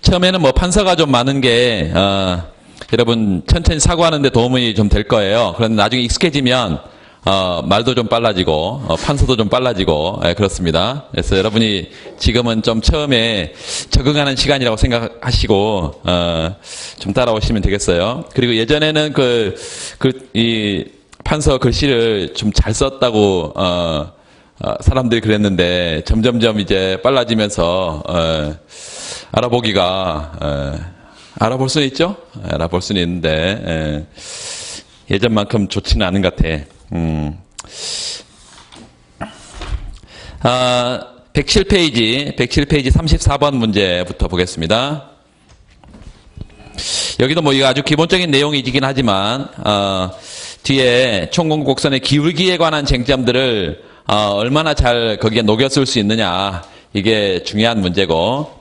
처음에는 뭐 판서가 좀 많은 게, 여러분 천천히 사고하는데 도움이 좀 될 거예요. 그런데 나중에 익숙해지면, 말도 좀 빨라지고, 판서도 좀 빨라지고, 그렇습니다. 그래서 여러분이 지금은 좀 처음에 적응하는 시간이라고 생각하시고, 좀 따라오시면 되겠어요. 그리고 예전에는 이 판서 글씨를 좀 잘 썼다고, 사람들이 그랬는데, 점점점 이제 빨라지면서, 알아볼 수는 있죠? 알아볼 수는 있는데, 예전만큼 좋지는 않은 것 같아. 107페이지 34번 문제부터 보겠습니다. 여기도 뭐 이거 아주 기본적인 내용이긴 하지만, 뒤에 총공곡선의 기울기에 관한 쟁점들을, 얼마나 잘 거기에 녹였을 수 있느냐. 이게 중요한 문제고.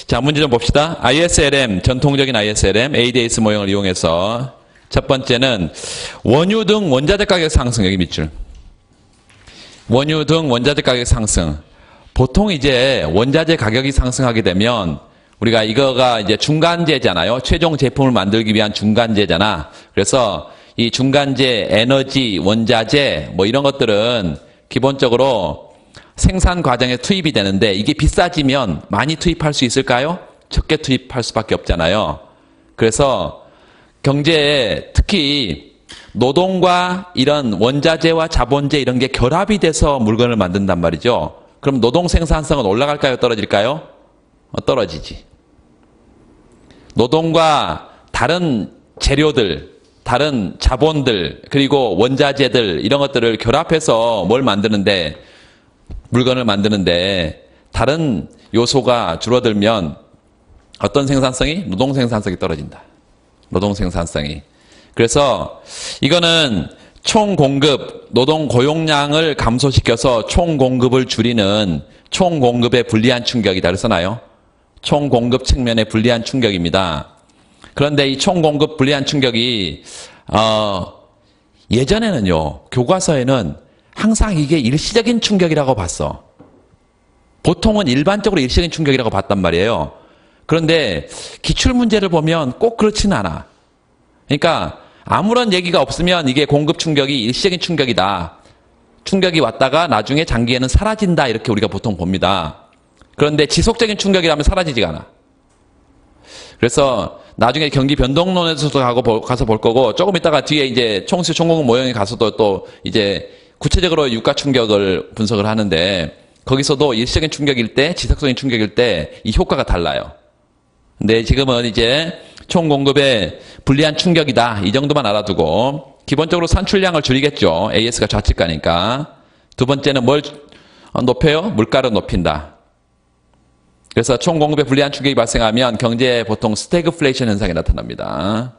자, 문제 좀 봅시다. ISLM, 전통적인 ISLM, ADAS 모형을 이용해서 첫 번째는 원유 등 원자재 가격 상승, 여기 밑줄. 원유 등 원자재 가격 상승. 보통 이제 원자재 가격이 상승하게 되면 우리가 이거가 이제 중간재잖아요. 최종 제품을 만들기 위한 중간재잖아. 그래서 이 중간재, 에너지, 원자재 뭐 이런 것들은 기본적으로 생산 과정에 투입이 되는데 이게 비싸지면 많이 투입할 수 있을까요? 적게 투입할 수밖에 없잖아요. 그래서 경제에 특히 노동과 이런 원자재와 자본재 이런 게 결합이 돼서 물건을 만든단 말이죠. 그럼 노동 생산성은 올라갈까요? 떨어질까요? 떨어지지. 노동과 다른 재료들, 다른 자본들, 그리고 원자재들 이런 것들을 결합해서 뭘 만드는데, 물건을 만드는데 다른 요소가 줄어들면 어떤 생산성이? 노동 생산성이 떨어진다. 노동 생산성이. 그래서 이거는 총 공급, 노동 고용량을 감소시켜서 총 공급을 줄이는 총 공급에 불리한 충격이다. 그랬잖아요. 총 공급 측면에 불리한 충격입니다. 그런데 이 총 공급 불리한 충격이 예전에는요. 교과서에는 항상 이게 일시적인 충격이라고 봤어. 보통은 일반적으로 일시적인 충격이라고 봤단 말이에요. 그런데 기출문제를 보면 꼭 그렇지는 않아. 그러니까 아무런 얘기가 없으면 이게 공급 충격이 일시적인 충격이다. 충격이 왔다가 나중에 장기에는 사라진다. 이렇게 우리가 보통 봅니다. 그런데 지속적인 충격이라면 사라지지가 않아. 그래서 나중에 경기 변동론에서도 가서 볼 거고 조금 있다가 뒤에 이제 총수 총공급 모형에 가서도 또 이제 구체적으로 유가 충격을 분석을 하는데 거기서도 일시적인 충격일 때, 지속적인 충격일 때 이 효과가 달라요. 근데 지금은 이제 총 공급에 불리한 충격이다. 이 정도만 알아두고 기본적으로 산출량을 줄이겠죠. AS가 좌측가니까. 두 번째는 뭘 높여요? 물가를 높인다. 그래서 총 공급에 불리한 충격이 발생하면 경제에 보통 스태그플레이션 현상이 나타납니다.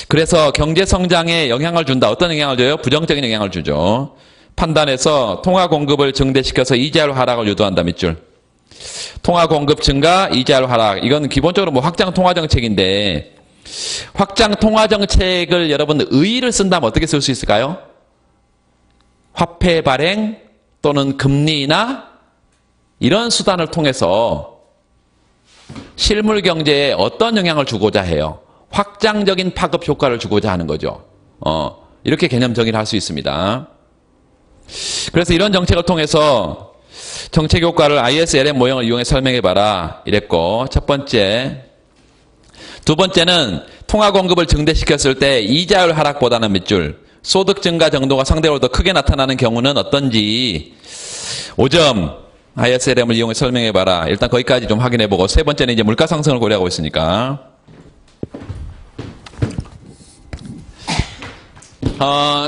그래서 경제 성장에 영향을 준다. 어떤 영향을 줘요? 부정적인 영향을 주죠. 판단해서 통화 공급을 증대시켜서 이자율 하락을 유도한다. 밑줄. 통화 공급 증가, 이자율 하락. 이건 기본적으로 뭐 확장 통화 정책인데 확장 통화 정책을 여러분 의의를 쓴다면 어떻게 쓸 수 있을까요? 화폐 발행 또는 금리나 이런 수단을 통해서 실물 경제에 어떤 영향을 주고자 해요? 확장적인 파급 효과를 주고자 하는 거죠. 이렇게 개념 정의를 할 수 있습니다. 그래서 이런 정책을 통해서 정책 효과를 ISLM 모형을 이용해 설명해봐라 이랬고, 첫 번째. 두 번째는 통화 공급을 증대시켰을 때 이자율 하락보다는 밑줄. 소득 증가 정도가 상대적으로 더 크게 나타나는 경우는 어떤지 5점 ISLM을 이용해 설명해봐라. 일단 거기까지 좀 확인해보고, 세 번째는 이제 물가 상승을 고려하고 있으니까.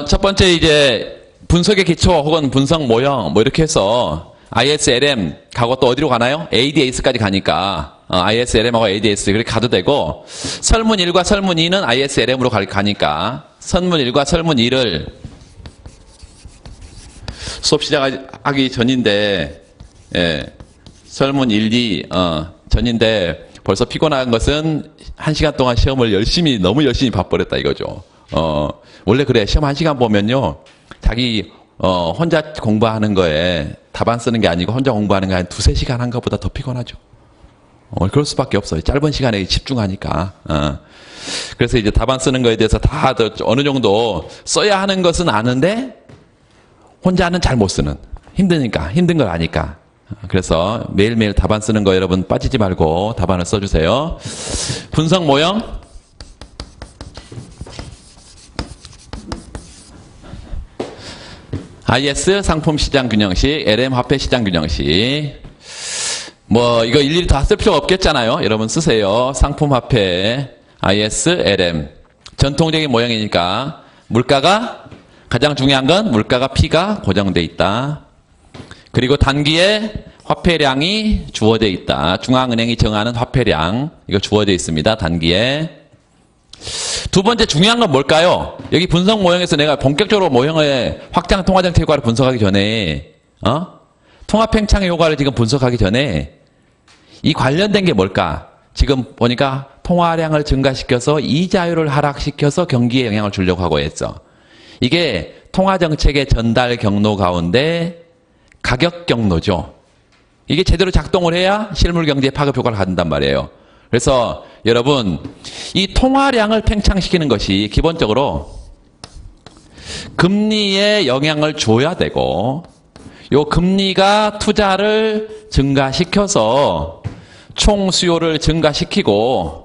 첫 번째 이제 분석의 기초 혹은 분석 모형 뭐 이렇게 해서 ISLM 가고 또 어디로 가나요? ADAS까지 가니까 ISLM하고 ADAS 그렇게 가도 되고, 설문 1과 설문 2는 ISLM으로 가니까 설문 1과 설문 2를 수업 시작하기 전인데, 설문 1, 2 전인데 벌써 피곤한 것은 1시간 동안 시험을 너무 열심히 봐버렸다 이거죠. 원래 그래. 시험 1시간 보면요 자기 혼자 공부하는 거에 답안 쓰는 게 아니고 혼자 공부하는 게 한 두세 시간 한 것보다 더 피곤하죠. 그럴 수밖에 없어요. 짧은 시간에 집중하니까. 그래서 이제 답안 쓰는 거에 대해서 다 어느 정도 써야 하는 것은 아는데 혼자는 잘 못 쓰는. 힘드니까. 힘든 걸 아니까. 그래서 매일매일 답안 쓰는 거 여러분 빠지지 말고 답안을 써주세요. 분석 모형. IS 상품 시장 균형식, LM 화폐 시장 균형식. 뭐 이거 일일이 다 쓸 필요가 없겠잖아요. 여러분 쓰세요. 상품 화폐, IS, LM. 전통적인 모형이니까 물가가 가장 중요한 건 물가가 P가 고정돼 있다. 그리고 단기에 화폐량이 주어져 있다. 중앙은행이 정하는 화폐량 이거 주어져 있습니다. 단기에. 두 번째 중요한 건 뭘까요? 여기 분석 모형에서 내가 본격적으로 모형의 확장 통화정책 효과를 분석하기 전에 통합팽창의 효과를 지금 분석하기 전에 이 관련된 게 뭘까? 지금 보니까 통화량을 증가시켜서 이자율을 하락시켜서 경기에 영향을 주려고 하고 했어. 이게 통화정책의 전달 경로 가운데 가격 경로죠. 이게 제대로 작동을 해야 실물 경제에 파급 효과를 갖는단 말이에요. 그래서 여러분 이 통화량을 팽창시키는 것이 기본적으로 금리에 영향을 줘야 되고 요 금리가 투자를 증가시켜서 총 수요를 증가시키고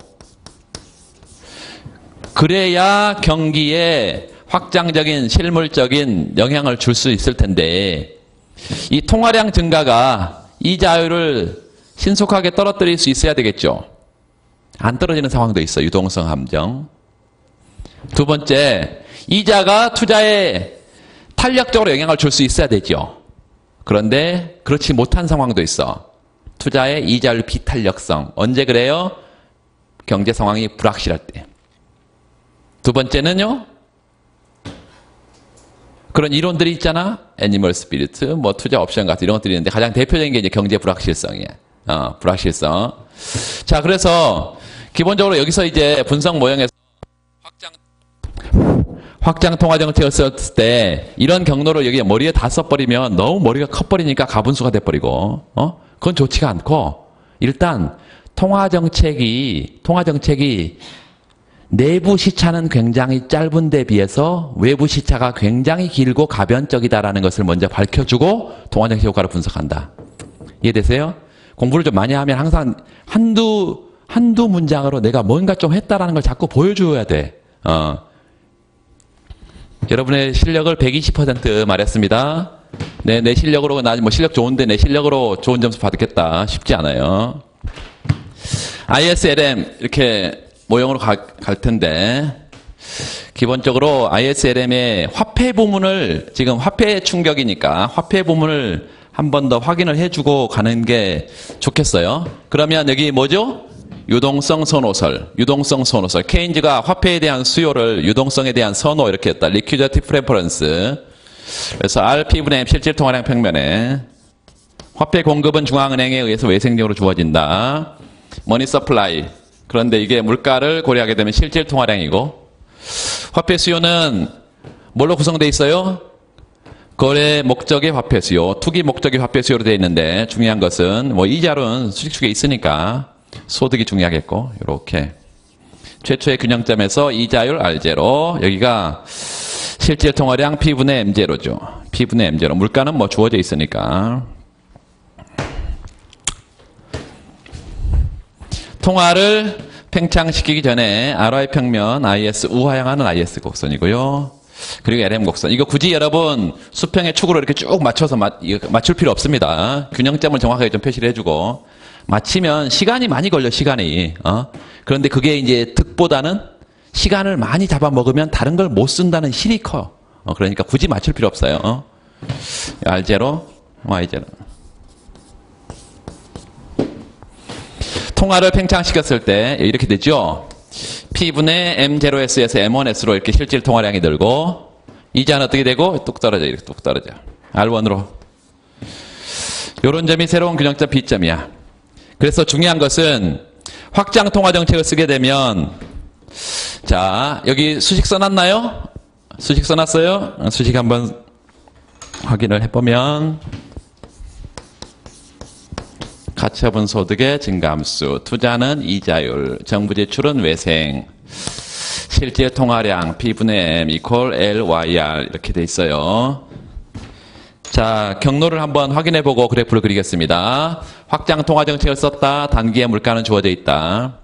그래야 경기에 확장적인 실물적인 영향을 줄 수 있을 텐데 이 통화량 증가가 이자율을 신속하게 떨어뜨릴 수 있어야 되겠죠. 안 떨어지는 상황도 있어. 유동성 함정. 두 번째, 이자가 투자에 탄력적으로 영향을 줄 수 있어야 되죠. 그런데 그렇지 못한 상황도 있어. 투자의 이자율 비탄력성. 언제 그래요? 경제 상황이 불확실할 때. 두 번째는요. 그런 이론들이 있잖아. 애니멀 스피리트, 뭐 투자 옵션 같은 이런 것들이 있는데 가장 대표적인 게 이제 경제 불확실성이야. 불확실성. 자, 그래서 기본적으로 여기서 이제 분석 모형에서 확장 통화 정책을 썼을 때 이런 경로를 여기 머리에 다 써버리면 너무 머리가 커버리니까 가분수가 돼버리고, 그건 좋지가 않고 일단 통화 정책이 내부 시차는 굉장히 짧은 데 비해서 외부 시차가 굉장히 길고 가변적이다라는 것을 먼저 밝혀주고 통화정책 효과를 분석한다. 이해되세요? 공부를 좀 많이 하면 항상 한두 문장으로 내가 뭔가 좀 했다라는 걸 자꾸 보여줘야 돼. 여러분의 실력을 120% 말했습니다. 내 실력으로, 나 뭐 실력 좋은데 내 실력으로 좋은 점수 받겠다. 쉽지 않아요. ISLM, 이렇게 모형으로 갈 텐데, 기본적으로 ISLM의 화폐 부문을, 지금 화폐 충격이니까 화폐 부문을 한 번 더 확인을 해주고 가는 게 좋겠어요. 그러면 여기 뭐죠? 유동성 선호설. 케인즈가 화폐에 대한 수요를 유동성에 대한 선호 이렇게 했다. 리퀴디티 프레퍼런스. 그래서 RP분의 M 실질 통화량 평면에 화폐 공급은 중앙은행에 의해서 외생적으로 주어진다. 머니 서플라이. 그런데 이게 물가를 고려하게 되면 실질 통화량이고 화폐 수요는 뭘로 구성되어 있어요? 거래 목적의 화폐 수요, 투기 목적의 화폐 수요로 되어 있는데 중요한 것은 뭐 이자료는 수직축에 있으니까 소득이 중요하겠고 이렇게 최초의 균형점에서 이자율 R0 여기가 실질 통화량 P분의 M0죠. P분의 M0 물가는 뭐 주어져 있으니까 통화를 팽창시키기 전에 RY 평면 IS 우하향하는 IS 곡선이고요. 그리고 LM 곡선. 이거 굳이 여러분 수평의 축으로 이렇게 쭉 맞춰서 맞출 필요 없습니다. 균형점을 정확하게 좀 표시를 해주고 맞히면 시간이 많이 걸려 시간이. 그런데 그게 이제 득보다는 시간을 많이 잡아먹으면 다른 걸 못 쓴다는 실이 커. 그러니까 굳이 맞출 필요 없어요. R0, Y0. 통화를 팽창시켰을 때 이렇게 되죠. P분의 M0S에서 M1S로 이렇게 실질 통화량이 늘고 이자는 어떻게 되고 뚝 떨어져. 이렇게 뚝 떨어져. R1으로. 이런 점이 새로운 균형점 B점이야. 그래서 중요한 것은 확장 통화 정책을 쓰게 되면 자 여기 수식 써놨나요? 수식 써놨어요? 수식 한번 확인을 해보면 가처분 소득의 증가함수, 투자는 이자율, 정부 지출은 외생, 실질 통화량 P분의 M 이퀄 LYR 이렇게 돼 있어요. 자, 경로를 한번 확인해보고 그래프를 그리겠습니다. 확장 통화 정책을 썼다. 단기에 물가는 주어져 있다.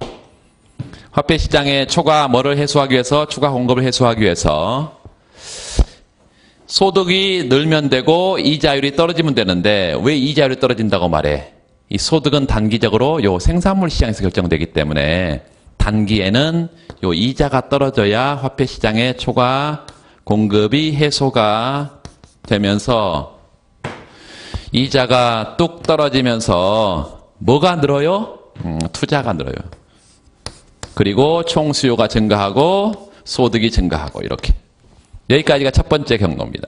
화폐 시장에 초과 뭐를 해소하기 위해서, 추가 공급을 해소하기 위해서 소득이 늘면 되고 이자율이 떨어지면 되는데 왜 이자율이 떨어진다고 말해? 이 소득은 단기적으로 요 생산물 시장에서 결정되기 때문에 단기에는 요 이자가 떨어져야 화폐 시장의 초과 공급이 해소가 되면서 이자가 뚝 떨어지면서 뭐가 늘어요? 투자가 늘어요. 그리고 총 수요가 증가하고 소득이 증가하고 이렇게. 여기까지가 첫 번째 경로입니다.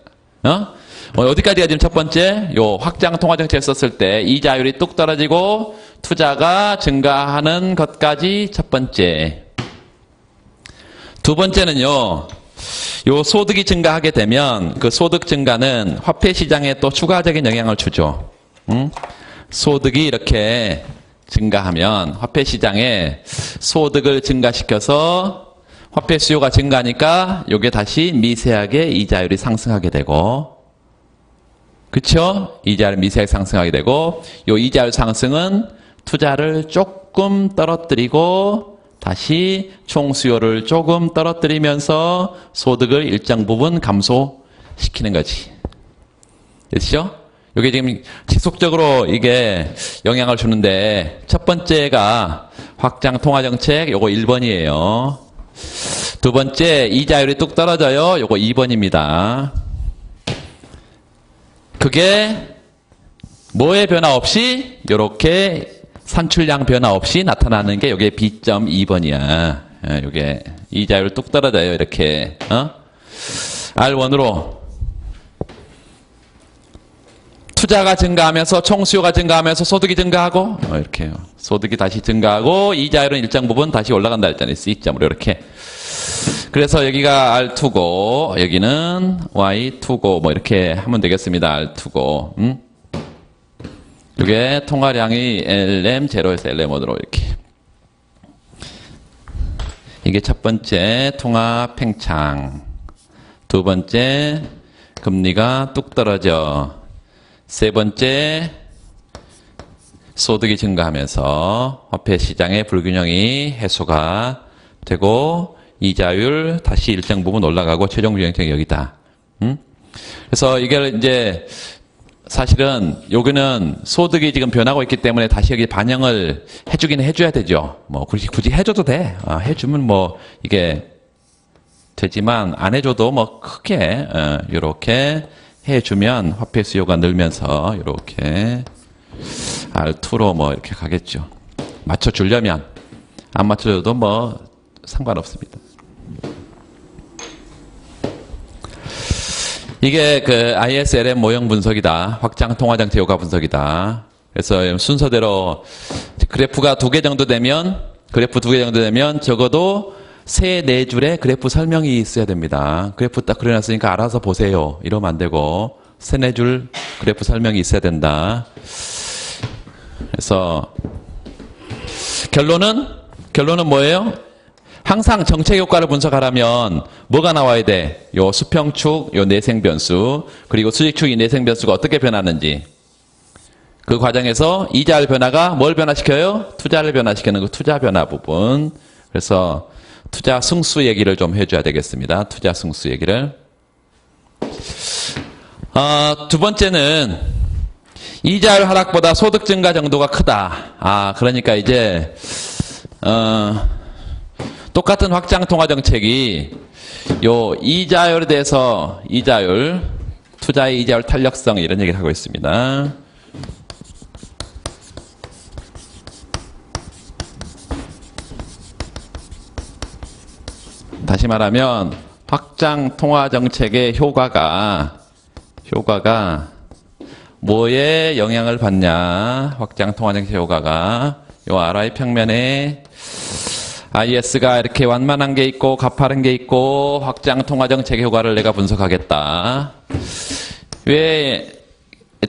어디까지가 지금 첫 번째? 요 확장 통화 정책 썼을 때 이자율이 뚝 떨어지고 투자가 증가하는 것까지 첫 번째. 두 번째는요. 요 소득이 증가하게 되면 그 소득 증가는 화폐 시장에 또 추가적인 영향을 주죠. 소득이 이렇게 증가하면 화폐 시장에 소득을 증가시켜서 화폐 수요가 증가하니까 요게 다시 미세하게 이자율이 상승하게 되고, 그쵸? 이자율이 미세하게 상승하게 되고, 요 이자율 상승은 투자를 조금 떨어뜨리고 다시 총 수요를 조금 떨어뜨리면서 소득을 일정 부분 감소시키는 거지. 됐죠? 이게 지금 지속적으로 이게 영향을 주는데 첫 번째가 확장 통화 정책 요거 1번이에요. 두 번째 이자율이 뚝 떨어져요. 요거 2번입니다. 그게 뭐의 변화 없이 요렇게 산출량 변화 없이 나타나는 게 요게 B.2번이야. 요게 이자율 뚝 떨어져요. 이렇게 R1으로 투자가 증가하면서 총수요가 증가하면서 소득이 증가하고 이렇게요. 소득이 다시 증가하고 이자율은 일정 부분 다시 올라간다 했잖아요. C점으로 이렇게. 그래서 여기가 R2고 여기는 Y2고 뭐 이렇게 하면 되겠습니다. R2고. 이게 통화량이 LM0에서 LM1으로 이렇게. 이게 첫 번째 통화 팽창. 두 번째 금리가 뚝 떨어져. 세 번째 소득이 증가하면서 화폐 시장의 불균형이 해소가 되고 이자율 다시 일정 부분 올라가고 최종 유행점이 여기다. 그래서 이게 이제 사실은 여기는 소득이 지금 변하고 있기 때문에 다시 여기 반영을 해주긴 해줘야 되죠. 뭐 굳이 해줘도 돼. 해주면 뭐 이게 되지만 안 해줘도 뭐 크게 이렇게 해주면 화폐 수요가 늘면서 이렇게 R2로 뭐 이렇게 가겠죠. 맞춰주려면 안 맞춰줘도 뭐 상관없습니다. 이게 그 ISLM 모형 분석이다. 확장 통화 정책 효과 분석이다. 그래서 순서대로 그래프가 2개 정도 되면 적어도 3, 4줄의 그래프 설명이 있어야 됩니다. 그래프 딱 그려놨으니까 알아서 보세요. 이러면 안 되고 3, 4줄 그래프 설명이 있어야 된다. 그래서 결론은 뭐예요? 항상 정책 효과를 분석하려면 뭐가 나와야 돼? 요 수평축, 요 내생변수, 그리고 수직축이 내생변수가 어떻게 변하는지. 그 과정에서 이자율 변화가 뭘 변화시켜요? 투자를 변화시키는 그 투자 변화 부분. 그래서 투자 승수 얘기를 좀 해줘야 되겠습니다. 투자 승수 얘기를. 두 번째는 이자율 하락보다 소득 증가 정도가 크다. 그러니까 이제 똑같은 확장 통화 정책이 요 이자율에 대해서 투자의 이자율 탄력성 이런 얘기를 하고 있습니다. 다시 말하면 확장 통화 정책의 효과가 뭐에 영향을 받냐? 확장 통화 정책 효과가 요 RI 평면에 IS가 이렇게 완만한 게 있고 가파른 게 있고 확장 통화 정책 효과를 내가 분석하겠다. 왜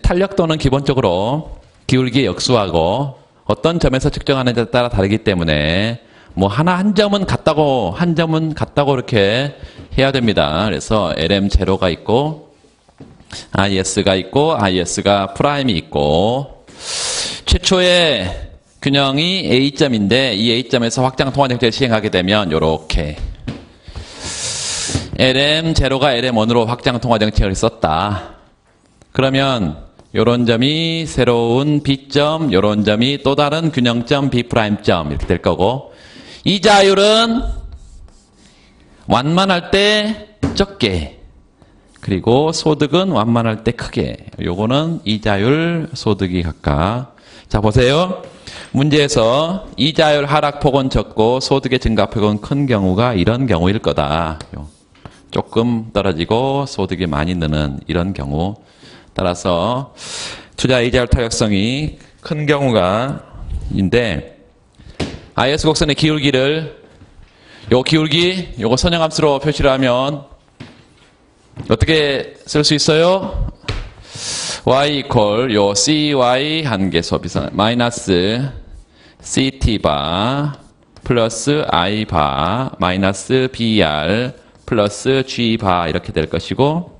탄력도는 기본적으로 기울기의 역수하고 어떤 점에서 측정하느냐에 따라 다르기 때문에 뭐 한 점은 같다고 이렇게 해야 됩니다. 그래서 LM0가 있고 IS가 있고 IS가 프라임이 있고 최초의 균형이 A점인데 이 A점에서 확장 통화정책을 시행하게 되면 요렇게 LM0가 LM1으로 확장 통화정책을 썼다. 그러면 요런 점이 새로운 B점, 요런 점이 또 다른 균형점 B'점 이렇게 될 거고 이자율은 완만할 때 적게 그리고 소득은 완만할 때 크게 요거는 이자율, 소득이 각각 자 보세요. 문제에서 이자율 하락폭은 적고 소득의 증가폭은 큰 경우가 이런 경우일 거다. 조금 떨어지고 소득이 많이 느는 이런 경우 따라서 투자 이자율 타격성이 큰 경우가 인데 IS 곡선의 기울기를 요 기울기 요거 선형함수로 표시를 하면 어떻게 쓸 수 있어요? y 이퀄 요 cy 한계 소비성 마이너스 ct 바 플러스 i 바 마이너스 br 플러스 g 바 이렇게 될 것이고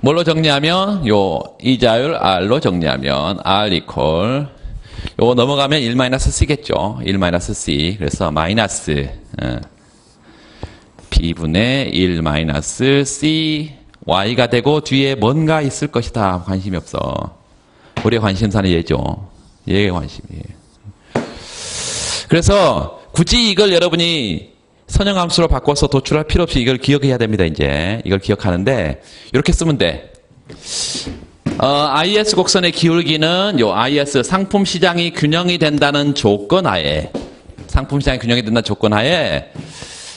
뭘로 정리하면 요 이자율 r로 정리하면 r 이퀄 요거 넘어가면 1-c겠죠. 1-c 그래서 마이너스 b분의 1-c y가 되고 뒤에 뭔가 있을 것이다. 관심이 없어. 우리의 관심사는 얘죠. 얘의 관심이에요. 그래서 굳이 이걸 여러분이 선형함수로 바꿔서 도출할 필요 없이 이걸 기억해야 됩니다. 이제 이걸 기억하는데 이렇게 쓰면 돼. IS 곡선의 기울기는 요 IS 상품 시장이 균형이 된다는 조건 하에 상품 시장이 균형이 된다는 조건 하에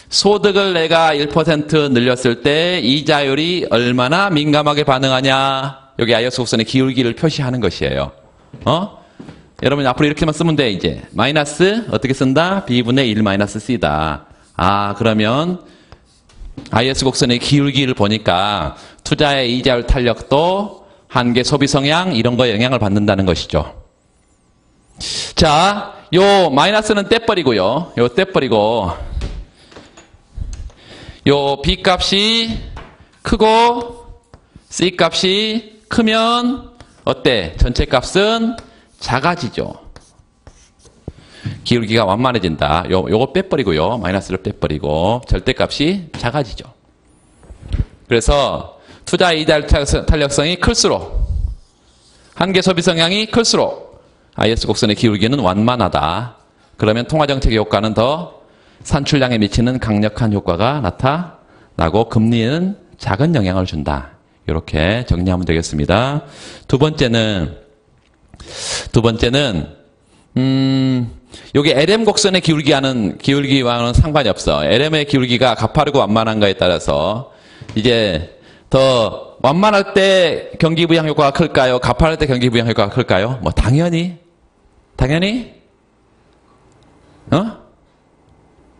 소득을 내가 1% 늘렸을 때 이자율이 얼마나 민감하게 반응하냐. 여기 IS 곡선의 기울기를 표시하는 것이에요. 여러분 앞으로 이렇게만 쓰면 돼. 이제 마이너스 어떻게 쓴다? B분의 1-C다. 그러면 IS 곡선의 기울기를 보니까 투자의 이자율 탄력도 한계 소비 성향 이런 거에 영향을 받는다는 것이죠. 자, 요 마이너스는 떼버리고요. 요 떼버리고 요 B 값이 크고 C 값이 크면 어때? 전체 값은 작아지죠. 기울기가 완만해진다. 요거 빼버리고요. 마이너스를 빼버리고 절대값이 작아지죠. 그래서 투자 이자율 탄력성이 클수록 한계 소비 성향이 클수록 IS 곡선의 기울기는 완만하다. 그러면 통화정책의 효과는 더 산출량에 미치는 강력한 효과가 나타나고 금리는 작은 영향을 준다. 이렇게 정리하면 되겠습니다. 두 번째는 여기 LM 곡선의 기울기와는 상관이 없어. LM의 기울기가 가파르고 완만한가에 따라서 이제 더 완만할 때 경기 부양 효과가 클까요? 가파를 때 경기 부양 효과가 클까요? 뭐 당연히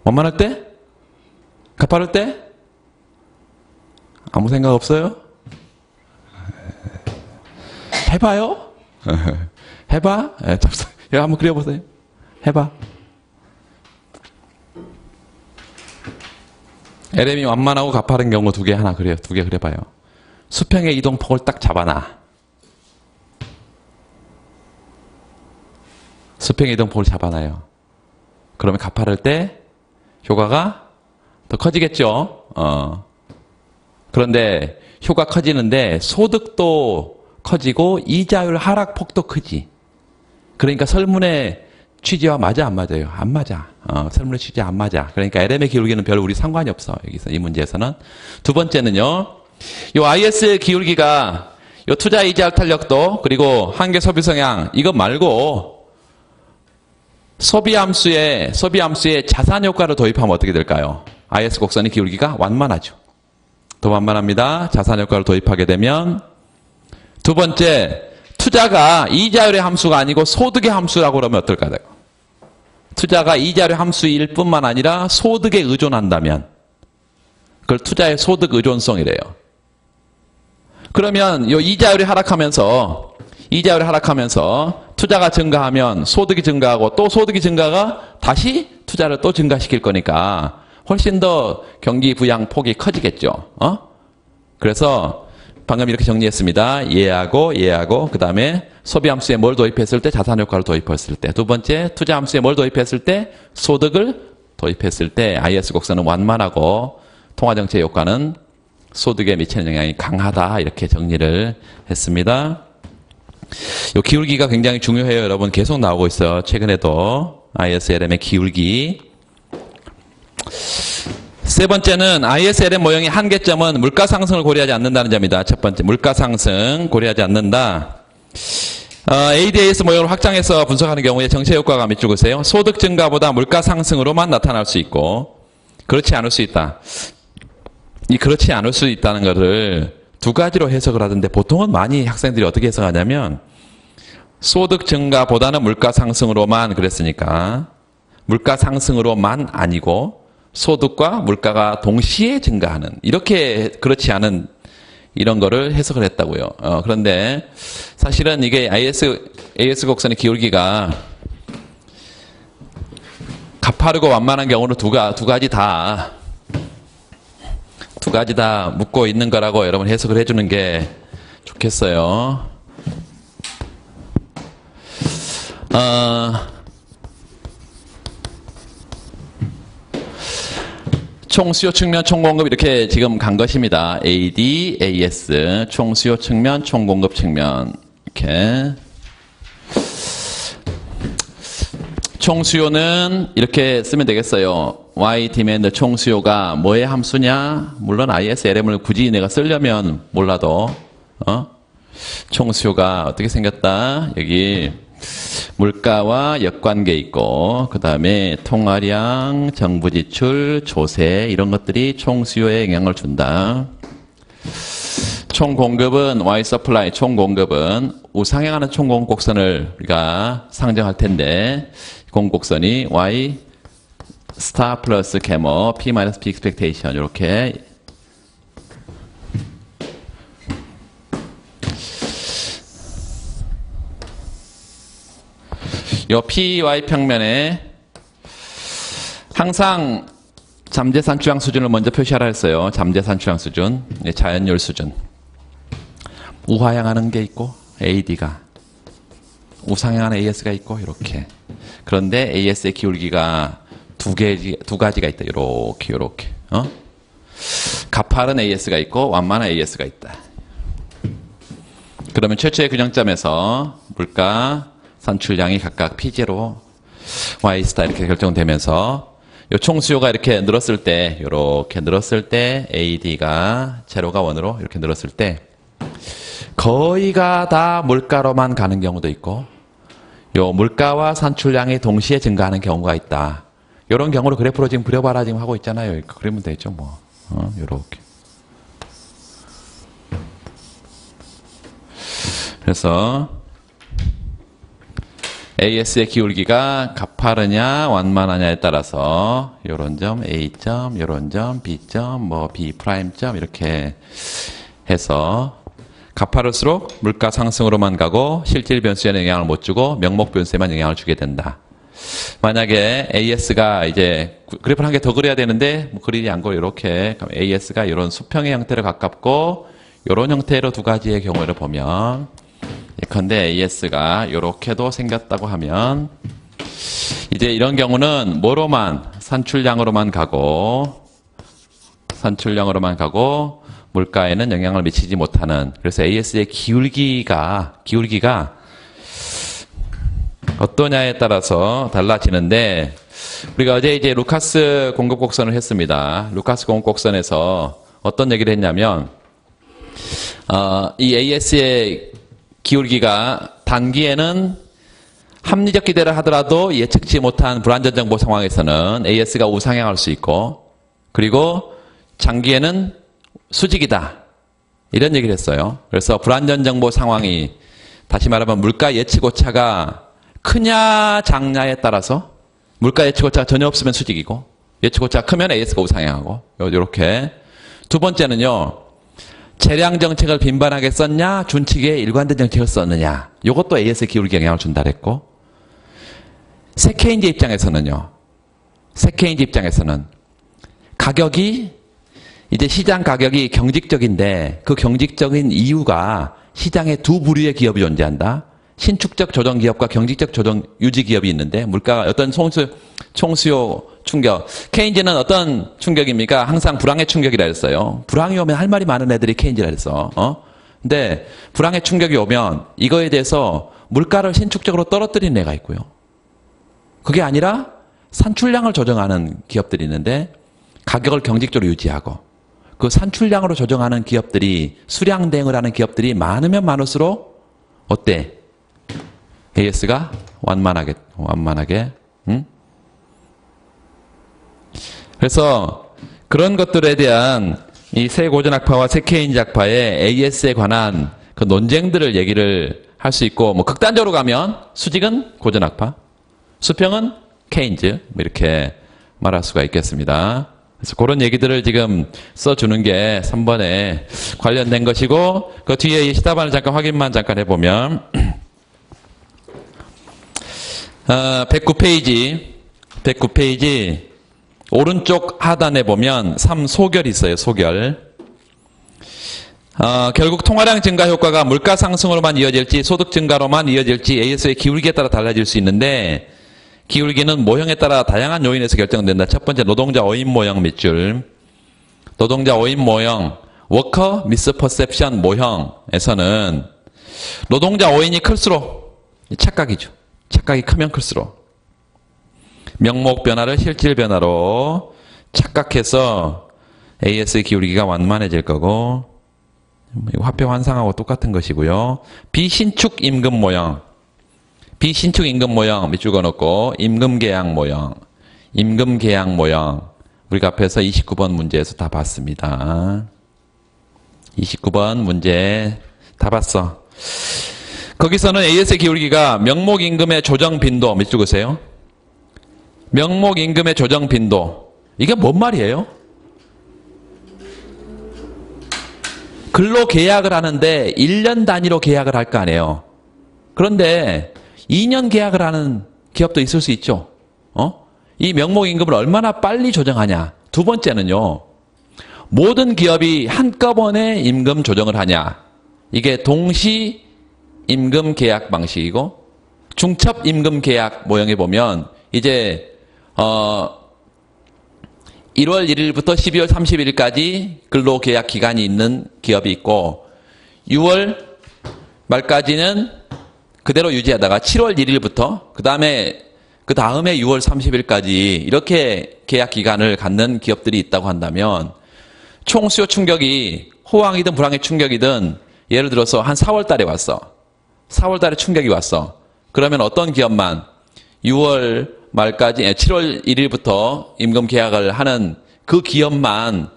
완만할 때? 가파를 때? 아무 생각 없어요? 해봐요? 해봐? 여기 한번 그려보세요. 해봐. LM이 완만하고 가파른 경우 두 개 하나 그려요. 두 개 그려봐요. 수평의 이동폭을 딱 잡아놔. 수평의 이동폭을 잡아놔요. 그러면 가파를 때 효과가 더 커지겠죠. 그런데 효과 커지는데 소득도 커지고 이자율 하락폭도 크지. 그러니까 설문의 취지와 맞아 안 맞아요? 안 맞아. 설문의 취지 안 맞아. 그러니까 LM의 기울기는 별 우리 상관이 없어. 여기서 이 문제에서는. 두 번째는요. 요 IS 기울기가 요 투자 이자율 탄력도 그리고 한계 소비 성향 이거 말고 소비함수에 자산 효과를 도입하면 어떻게 될까요? IS 곡선의 기울기가 완만하죠. 더 완만합니다. 자산 효과를 도입하게 되면 두 번째 투자가 이자율의 함수가 아니고 소득의 함수라고 그러면 어떨까요? 투자가 이자율의 함수일 뿐만 아니라 소득에 의존한다면 그걸 투자의 소득 의존성이래요. 그러면 이 이자율이 하락하면서 이자율이 하락하면서 투자가 증가하면 소득이 증가하고 또 소득이 증가가 다시 투자를 또 증가시킬 거니까 훨씬 더 경기 부양 폭이 커지겠죠. 그래서 방금 이렇게 정리했습니다. 예하고 그 다음에 소비 함수에 뭘 도입했을 때 자산 효과를 도입했을 때, 두 번째 투자 함수에 뭘 도입했을 때 소득을 도입했을 때 IS 곡선은 완만하고 통화정책 효과는 소득에 미치는 영향이 강하다, 이렇게 정리를 했습니다. 이 기울기가 굉장히 중요해요. 여러분 계속 나오고 있어요. 최근에도 ISLM의 기울기. 세 번째는 ISLM 모형의 한계점은 물가 상승을 고려하지 않는다는 점이다. 첫 번째, 물가 상승 고려하지 않는다. ADAS 모형을 확장해서 분석하는 경우에 정책 효과가 밑줄 그세요. 소득 증가보다 물가 상승으로만 나타날 수 있고 그렇지 않을 수 있다. 이 그렇지 않을 수 있다는 것을 두 가지로 해석을 하던데 보통은 많이 학생들이 어떻게 해석하냐면 소득 증가보다는 물가 상승으로만 그랬으니까 물가 상승으로만 아니고 소득과 물가가 동시에 증가하는, 이렇게 그렇지 않은 이런 거를 해석을 했다고요. 그런데 사실은 이게 AS 곡선의 기울기가 가파르고 완만한 경우는 두 가지 다 묶고 있는 거라고 여러분 해석을 해주는 게 좋겠어요. 총수요 측면 총공급 이렇게 지금 간 것입니다. AD, AS, 총수요 측면, 총공급 측면. 이렇게. 총수요는 이렇게 쓰면 되겠어요. Y 디맨드 총수요가 뭐의 함수냐? 물론 ISLM을 굳이 내가 쓰려면 몰라도, 총수요가 어떻게 생겼다? 여기 물가와 역관계 있고, 그 다음에 통화량, 정부 지출, 조세 이런 것들이 총수요에 영향을 준다. 총공급은 Y 서플라이, 총공급은 우상향하는 총공급 곡선을 우리가 상정할 텐데, 공곡선이 Y 스타 플러스 캐머 P 마이너스 P 익스펙테이션 이렇게 요 PY 평면에 항상 잠재산 추양 수준을 먼저 표시하라 했어요. 잠재산 추양 수준, 자연율 수준. 우하향하는 게 있고 AD가 우상향하는 AS가 있고 이렇게. 그런데 AS의 기울기가 두 가지가 있다. 요렇게. 가파른 AS가 있고 완만한 AS가 있다. 그러면 최초의 균형점에서 물가 산출량이 각각 P0, Y 스타 이렇게 결정되면서 요 총수요가 이렇게 늘었을 때, 요렇게 늘었을 때 AD가 제로가 원으로 이렇게 늘었을 때 거의가 다 물가로만 가는 경우도 있고 요 물가와 산출량이 동시에 증가하는 경우가 있다. 이런 경우를 그래프로 지금 그려봐라 지금 하고 있잖아요. 그리면 되죠, 뭐. 요렇게. 그래서 AS의 기울기가 가파르냐 완만하냐에 따라서 요런 점 A점, 요런 점 B점, 뭐 B'점 이렇게 해서 가파를수록 물가 상승으로만 가고 실질 변수에는 영향을 못 주고 명목 변수에만 영향을 주게 된다. 만약에 AS가 이제 그래프를 한 개 더 그려야 되는데 뭐 그리지 않고 이렇게 AS가 이런 수평의 형태로 가깝고 이런 형태로 두 가지의 경우를 보면 예컨대 AS가 이렇게도 생겼다고 하면 이제 이런 경우는 뭐로만 산출량으로만 가고 물가에는 영향을 미치지 못하는, 그래서 AS의 기울기가 어떠냐에 따라서 달라지는데 우리가 어제 이제 루카스 공급 곡선을 했습니다. 루카스 공급 곡선에서 어떤 얘기를 했냐면 이 AS의 기울기가 단기에는 합리적 기대를 하더라도 예측치 못한 불안전 정보 상황에서는 AS가 우상향할 수 있고 그리고 장기에는 수직이다. 이런 얘기를 했어요. 그래서 불안전 정보 상황이 다시 말하면 물가 예측 오차가 크냐 작냐에 따라서 물가 예측 오차가 전혀 없으면 수직이고 예측 오차가 크면 AS가 우상향하고 이렇게. 두 번째는요. 재량 정책을 빈번하게 썼냐, 준칙의 일관된 정책을 썼느냐. 이것도 AS의 기울기에 영향을 준다 그랬고, 세케인지 입장에서는요. 세케인지 입장에서는 가격이 이제 시장 가격이 경직적인데 그 경직적인 이유가 시장에 두 부류의 기업이 존재한다. 신축적 조정 기업과 경직적 조정 유지 기업이 있는데 물가가 어떤 총수요 충격. 케인즈는 어떤 충격입니까? 항상 불황의 충격이라 했어요. 불황이 오면 할 말이 많은 애들이 케인즈라 했어. 근데 불황의 충격이 오면 이거에 대해서 물가를 신축적으로 떨어뜨리는 애가 있고요. 그게 아니라 산출량을 조정하는 기업들이 있는데 가격을 경직적으로 유지하고 그 산출량으로 조정하는 기업들이 수량 대응을 하는 기업들이 많으면 많을수록 어때? AS가 완만하게 응? 그래서 그런 것들에 대한 이 새 고전학파와 새 케인즈 학파의 AS에 관한 그 논쟁들을 얘기를 할 수 있고 뭐 극단적으로 가면 수직은 고전학파, 수평은 케인즈 뭐 이렇게 말할 수가 있겠습니다. 그래서 그런 얘기들을 지금 써주는 게 3번에 관련된 것이고 그 뒤에 이 시타반을 잠깐 확인만 잠깐 해보면 109페이지 오른쪽 하단에 보면 3소결이 있어요. 소결. 결국 통화량 증가 효과가 물가 상승으로만 이어질지 소득 증가로만 이어질지 AS의 기울기에 따라 달라질 수 있는데 기울기는 모형에 따라 다양한 요인에서 결정된다. 첫 번째 노동자 어인 모형 밑줄. 노동자 어인 모형 워커 미스퍼셉션 모형에서는 노동자 어인이 클수록 착각이죠. 착각이 크면 클수록 명목 변화를 실질 변화로 착각해서 AS의 기울기가 완만해질 거고 화폐 환상하고 똑같은 것이고요. 비신축 임금 모형 비신축 임금 모형 밑줄 그어놓고 임금 계약 모형 우리가 앞에서 29번 문제에서 다 봤습니다. 29번 문제 다 봤어. 거기서는 AS의 기울기가 명목 임금의 조정 빈도 밑줄 그으세요. 명목 임금의 조정 빈도 이게 뭔 말이에요? 근로 계약을 하는데 1년 단위로 계약을 할 거 아니에요. 그런데 2년 계약을 하는 기업도 있을 수 있죠. 이 명목 임금을 얼마나 빨리 조정하냐. 두 번째는요. 모든 기업이 한꺼번에 임금 조정을 하냐. 이게 동시 임금 계약 방식이고 중첩 임금 계약 모형에 보면 이제 1월 1일부터 12월 31일까지 근로계약 기간이 있는 기업이 있고 6월 말까지는 그대로 유지하다가 7월 1일부터 그 다음에 6월 30일까지 이렇게 계약 기간을 갖는 기업들이 있다고 한다면 총 수요 충격이 호황이든 불황의 충격이든 예를 들어서 한 4월 달에 왔어. 4월 달에 충격이 왔어. 그러면 어떤 기업만 6월 말까지 7월 1일부터 임금 계약을 하는 그 기업만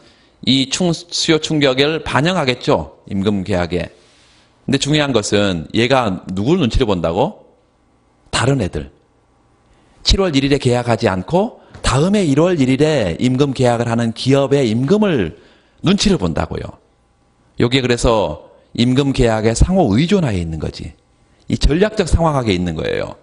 이 수요 충격을 반영하겠죠. 임금 계약에. 근데 중요한 것은 얘가 누굴 눈치를 본다고? 다른 애들. 7월 1일에 계약하지 않고 다음에 1월 1일에 임금 계약을 하는 기업의 임금을 눈치를 본다고요. 여기에 그래서 임금 계약의 상호 의존하에 있는 거지. 이 전략적 상황하에 있는 거예요.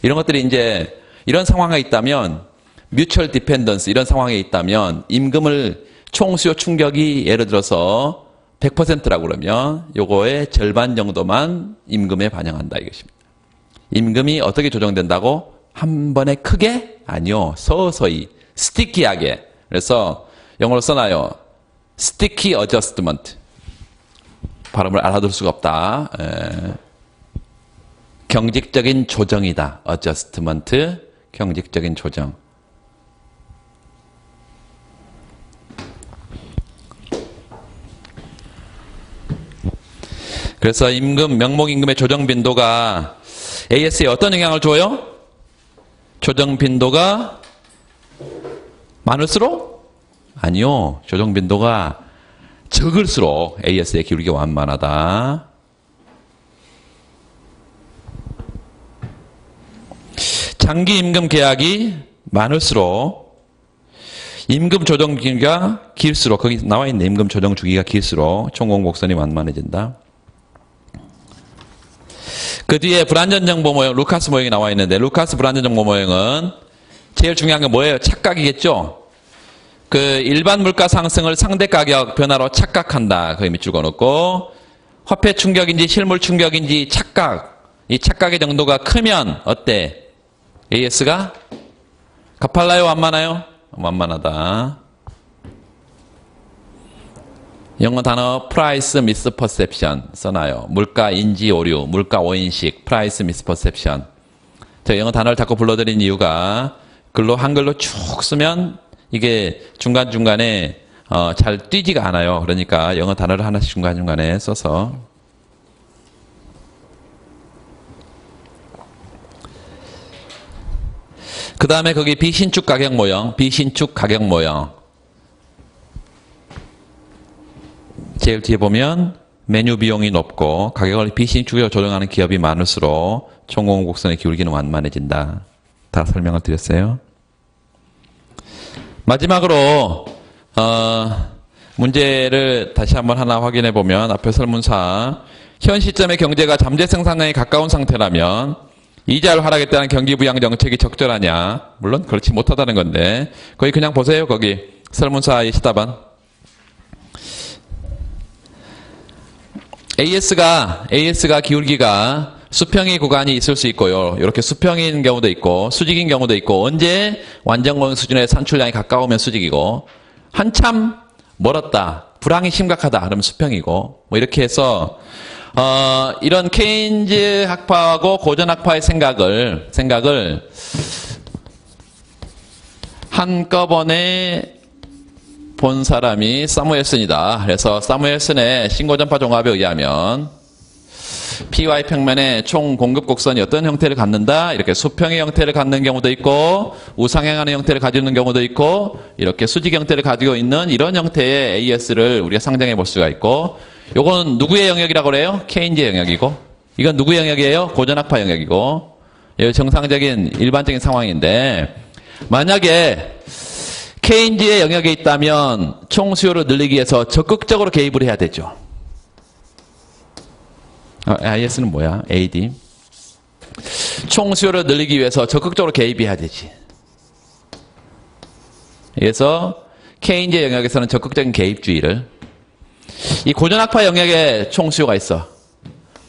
이런 것들이 이제 이런 상황에 있다면 뮤추얼 디펜던스 이런 상황에 있다면 임금을 총수요 충격이 예를 들어서 100%라고 그러면 요거의 절반 정도만 임금에 반영한다 이것입니다. 임금이 어떻게 조정된다고? 한 번에 크게? 아니요. 서서히 스티키하게. 그래서 영어로 써놔요. sticky adjustment. 발음을 알아둘 수가 없다. 경직적인 조정이다. adjustment. 경직적인 조정. 그래서 임금, 명목임금의 조정 빈도가 AS에 어떤 영향을 줘요? 조정 빈도가 많을수록? 아니요. 조정 빈도가 적을수록 AS의 기울기가 완만하다. 장기 임금 계약이 많을수록 임금 조정 주기가 길수록, 거기 나와 있는 임금 조정 주기가 길수록 총공 곡선이 완만해진다. 그 뒤에 불완전 정보 모형, 루카스 모형이 나와 있는데, 루카스 불완전 정보 모형은 제일 중요한 게 뭐예요? 착각이겠죠? 그 일반 물가 상승을 상대 가격 변화로 착각한다. 거기 밑줄 그어놓고, 화폐 충격인지 실물 충격인지 착각. 이 착각의 정도가 크면 어때? AS가 가팔라요? 완만해요? 완만하다. 영어 단어 price misperception 써놔요. 물가 인지 오류, 물가 오인식, price misperception. 제가 영어 단어를 자꾸 불러드린 이유가 글로 한글로 쭉 쓰면 이게 중간중간에 잘 뛰지가 않아요. 그러니까 영어 단어를 하나씩 중간중간에 써서. 그 다음에 거기 비신축 가격 모형, 비신축 가격 모형. 제일 뒤에 보면 메뉴 비용이 높고 가격을 비신축으로 조정하는 기업이 많을수록 총공 곡선의 기울기는 완만해진다. 다 설명을 드렸어요. 마지막으로 문제를 다시 한번 하나 확인해 보면 앞에 설문사 현 시점의 경제가 잠재 생산량에 가까운 상태라면 이자율 하락에 따른 경기 부양 정책이 적절하냐? 물론 그렇지 못하다는 건데 거기 그냥 보세요. 거기 설문사의 시답안. AS가 기울기가 수평의 구간이 있을 수 있고요. 이렇게 수평인 경우도 있고 수직인 경우도 있고 언제 완전공 수준의 산출량이 가까우면 수직이고 한참 멀었다. 불황이 심각하다. 그러면 수평이고 뭐 이렇게 해서 이런 케인즈 학파하고 고전 학파의 생각을 한꺼번에 본 사람이 사무엘슨이다. 그래서 사무엘슨의 신고전파 종합에 의하면 PY 평면의 총 공급 곡선이 어떤 형태를 갖는다. 이렇게 수평의 형태를 갖는 경우도 있고 우상향하는 형태를 가지는 경우도 있고 이렇게 수직 형태를 가지고 있는 이런 형태의 AS를 우리가 상정해 볼 수가 있고 요건 누구의 영역이라고 그래요? 케인즈의 영역이고 이건 누구의 영역이에요? 고전학파 영역이고 이거 정상적인 일반적인 상황인데 만약에 케인즈의 영역에 있다면 총 수요를 늘리기 위해서 적극적으로 개입을 해야 되죠. IS는 뭐야? AD. 총 수요를 늘리기 위해서 적극적으로 개입해야 되지. 그래서 케인즈의 영역에서는 적극적인 개입주의를 이 고전학파 영역에 총 수요가 있어.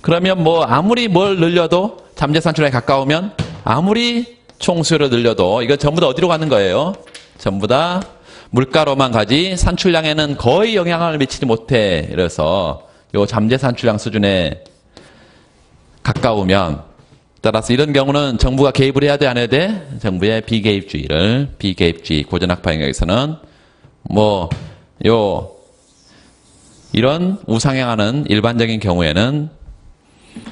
그러면 뭐 아무리 뭘 늘려도 잠재 산출량에 가까우면 아무리 총 수요를 늘려도 이거 전부 다 어디로 가는 거예요? 전부 다 물가로만 가지 산출량에는 거의 영향을 미치지 못해. 그래서 요 잠재 산출량 수준에 가까우면 따라서 이런 경우는 정부가 개입을 해야 돼, 안 해야 돼? 정부의 비개입주의 고전학파 영역에서는 뭐 이런 우상향하는 일반적인 경우에는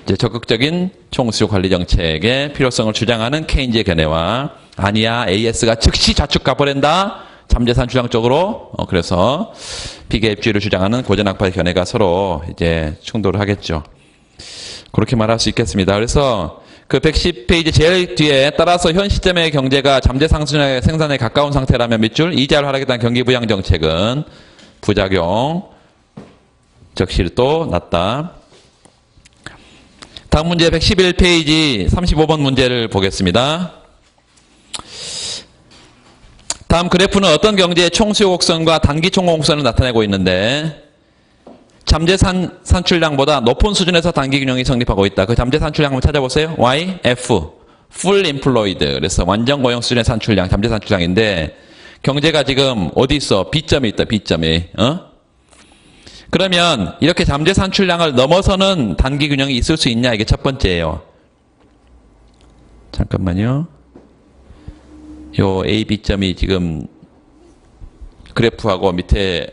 이제 적극적인 총수요 관리 정책의 필요성을 주장하는 케인즈의 견해와 아니야 AS가 즉시 좌측 가버린다 잠재 산출량 쪽으로 그래서 비개입주의를 주장하는 고전학파의 견해가 서로 이제 충돌을 하겠죠. 그렇게 말할 수 있겠습니다. 그래서 그 110페이지 제일 뒤에 따라서 현 시점의 경제가 잠재 상승의 생산에 가까운 상태라면 밑줄 이자율 하락에 대한 경기 부양 정책은 부작용 적실도 낮다. 다음 문제 111페이지 35번 문제를 보겠습니다. 다음 그래프는 어떤 경제의 총수요 곡선과 단기 총공 곡선을 나타내고 있는데 잠재 산출량보다 높은 수준에서 단기 균형이 성립하고 있다. 그 잠재 산출량 한번 찾아보세요. Y, F, Full Employed. 그래서 완전 고용 수준의 산출량, 잠재 산출량인데 경제가 지금 어디 있어? B점이 있다. B점이. 그러면 이렇게 잠재 산출량을 넘어서는 단기 균형이 있을 수 있냐? 이게 첫 번째예요. 잠깐만요. 요 A, B점이 지금 그래프하고 밑에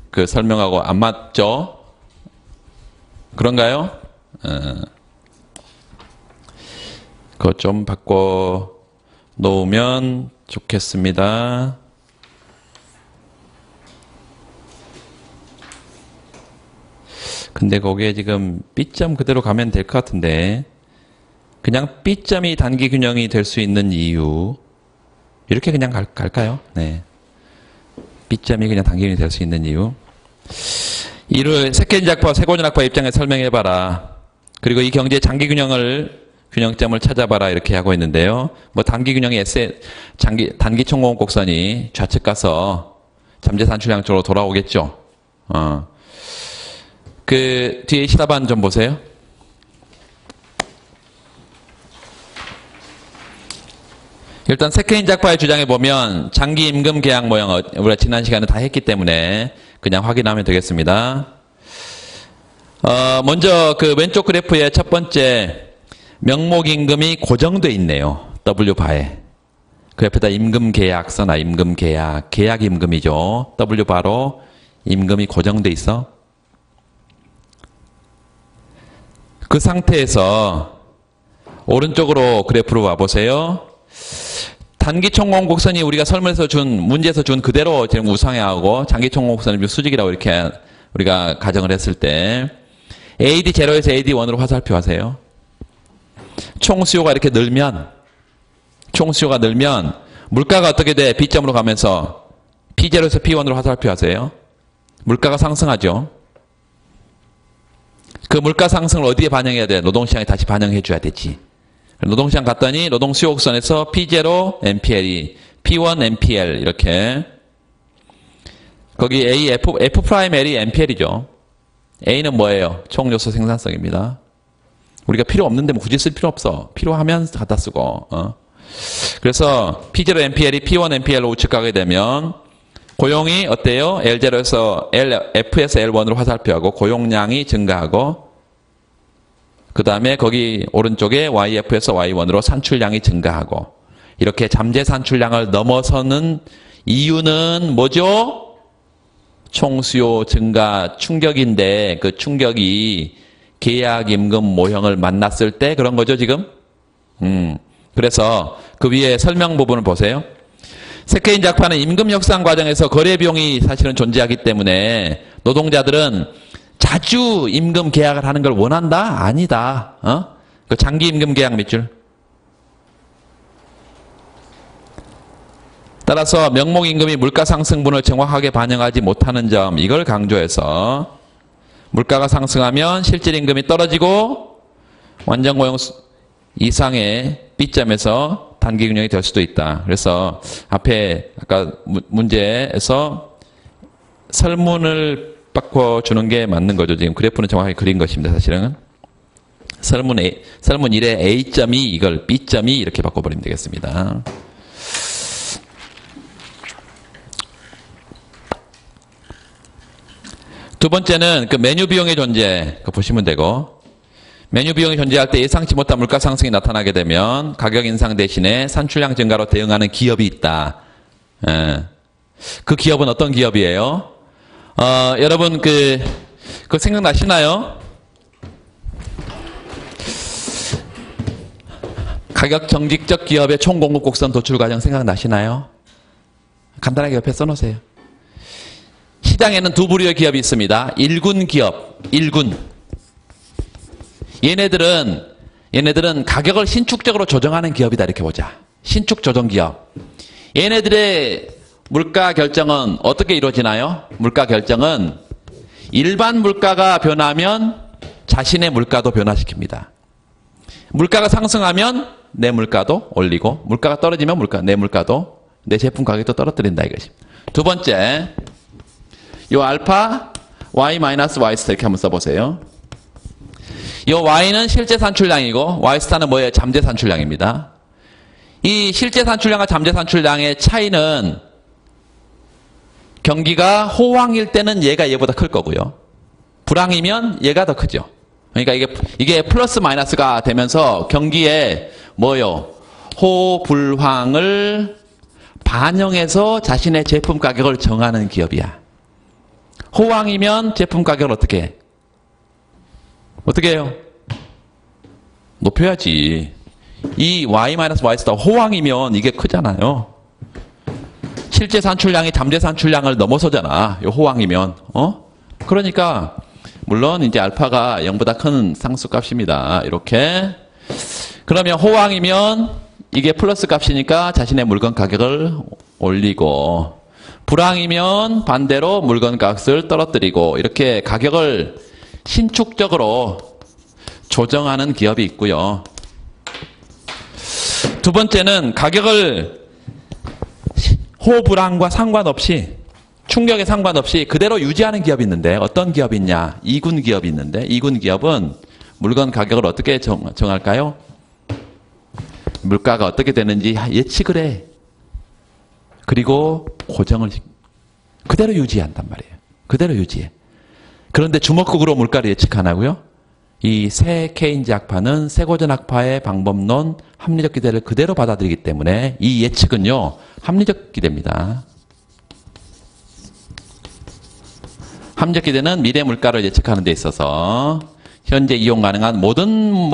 그 설명하고 안 맞죠? 그런가요? 그거 좀 바꿔 놓으면 좋겠습니다. 근데 거기에 지금 B점 그대로 가면 될 것 같은데 그냥 B점이 단기 균형이 될 수 있는 이유 이렇게 그냥 갈까요? 네. B점이 그냥 단기균형이 될 수 있는 이유. 이를 세케인작파, 세고전학파 입장에 설명해봐라. 그리고 이 경제의 장기균형을 균형점을 찾아봐라 이렇게 하고 있는데요. 뭐 단기균형의 단기 총공 곡선이 좌측 가서 잠재산출량 쪽으로 돌아오겠죠. 그 뒤에 시다반 좀 보세요. 일단 세케인작파의 주장에 보면 장기 임금 계약 모형 우리가 지난 시간에 다 했기 때문에 그냥 확인하면 되겠습니다. 먼저 그 왼쪽 그래프의 첫 번째 명목임금이 고정돼 있네요. W바에. 그 옆에다 임금계약 써놔. 임금계약. 계약임금이죠. W바로 임금이 고정돼 있어. 그 상태에서 오른쪽으로 그래프로 와보세요. 단기총공곡선이 우리가 설문에서 문제에서 준 그대로 지금 우상향하고 장기총공곡선을 수직이라고 이렇게 우리가 가정을 했을 때 AD0에서 AD1으로 화살표 하세요. 총수요가 이렇게 늘면 물가가 어떻게 돼? B점으로 가면서 P0에서 P1으로 화살표 하세요. 물가가 상승하죠. 그 물가 상승을 어디에 반영해야 돼? 노동시장에 다시 반영해 줘야 되지. 노동시장 갔더니 노동수요 곡선에서 P0 MPL이 P1 MPL 이렇게 거기 A, F'L이 MPL이죠. A는 뭐예요? 총요소 생산성입니다. 우리가 필요 없는데 뭐 굳이 쓸 필요 없어. 필요하면 갖다 쓰고. 그래서 P0 MPL이 P1 MPL로 우측 가게 되면 고용이 어때요? L0에서 F에서 L1으로 화살표하고 고용량이 증가하고 그 다음에 거기 오른쪽에 YF에서 Y1으로 산출량이 증가하고 이렇게 잠재 산출량을 넘어서는 이유는 뭐죠? 총수요 증가 충격인데 그 충격이 계약임금 모형을 만났을 때 그런 거죠 지금? 그래서 그 위에 설명 부분을 보세요. 세케인작파는 임금 협상 과정에서 거래 비용이 사실은 존재하기 때문에 노동자들은 자주 임금 계약을 하는 걸 원한다? 아니다. 그 장기 임금 계약 몇 줄? 따라서 명목임금이 물가 상승분을 정확하게 반영하지 못하는 점 이걸 강조해서 물가가 상승하면 실질임금이 떨어지고 완전고용 이상의 B점에서 단기균형이 될 수도 있다. 그래서 앞에 아까 문제에서 설문을 바꿔주는 게 맞는 거죠. 지금 그래프는 정확하게 그린 것입니다. 사실은 설문 1의 A점이 이걸 B점이 이렇게 바꿔버리면 되겠습니다. 두 번째는 그 메뉴 비용의 존재 그거 보시면 되고 메뉴 비용이 존재할 때 예상치 못한 물가 상승이 나타나게 되면 가격 인상 대신에 산출량 증가로 대응하는 기업이 있다. 그 기업은 어떤 기업이에요? 여러분 그거 생각나시나요? 가격 정직적 기업의 총공급 곡선 도출 과정 생각나시나요? 간단하게 옆에 써놓으세요. 시장에는 두 부류의 기업이 있습니다. 1군 기업, 1군. 얘네들은 가격을 신축적으로 조정하는 기업이다 이렇게 보자. 신축 조정 기업. 얘네들의 물가 결정은 어떻게 이루어지나요? 물가 결정은 일반 물가가 변하면 자신의 물가도 변화시킵니다. 물가가 상승하면 내 물가도 올리고 물가가 떨어지면 내 물가도 내 제품 가격도 떨어뜨린다 이것입니다. 두 번째 요 알파 Y-Y 스타 이렇게 한번 써보세요. 요 Y는 실제 산출량이고 Y 스타는 뭐예요? 잠재 산출량입니다. 이 실제 산출량과 잠재 산출량의 차이는 경기가 호황일 때는 얘가 얘보다 클 거고요. 불황이면 얘가 더 크죠. 그러니까 이게 플러스 마이너스가 되면서 경기에 뭐요? 호불황을 반영해서 자신의 제품 가격을 정하는 기업이야. 호황이면 제품 가격을 어떻게 해? 어떻게 해요? 높여야지. 이 Y-Y 스타 호황이면 이게 크잖아요. 실제 산출량이 잠재 산출량을 넘어서잖아. 요 호황이면. 그러니까 물론 이제 알파가 0보다 큰 상수값입니다. 이렇게. 그러면 호황이면 이게 플러스 값이니까 자신의 물건 가격을 올리고 불황이면 반대로 물건 값을 떨어뜨리고 이렇게 가격을 신축적으로 조정하는 기업이 있고요. 두 번째는 가격을 호불황과 상관없이 충격에 상관없이 그대로 유지하는 기업이 있는데 어떤 기업이 있냐? 2군 기업이 있는데 2군 기업은 물건 가격을 어떻게 정할까요? 물가가 어떻게 되는지 예측을 해. 그리고 고정을 그대로 유지한단 말이에요. 그대로 유지해. 그런데 주먹국으로 물가를 예측 안 하고요. 이 새 케인즈 학파는 세고전 학파의 방법론 합리적 기대를 그대로 받아들이기 때문에 이 예측은요. 합리적 기대입니다. 합리적 기대는 미래 물가를 예측하는 데 있어서 현재 이용 가능한 모든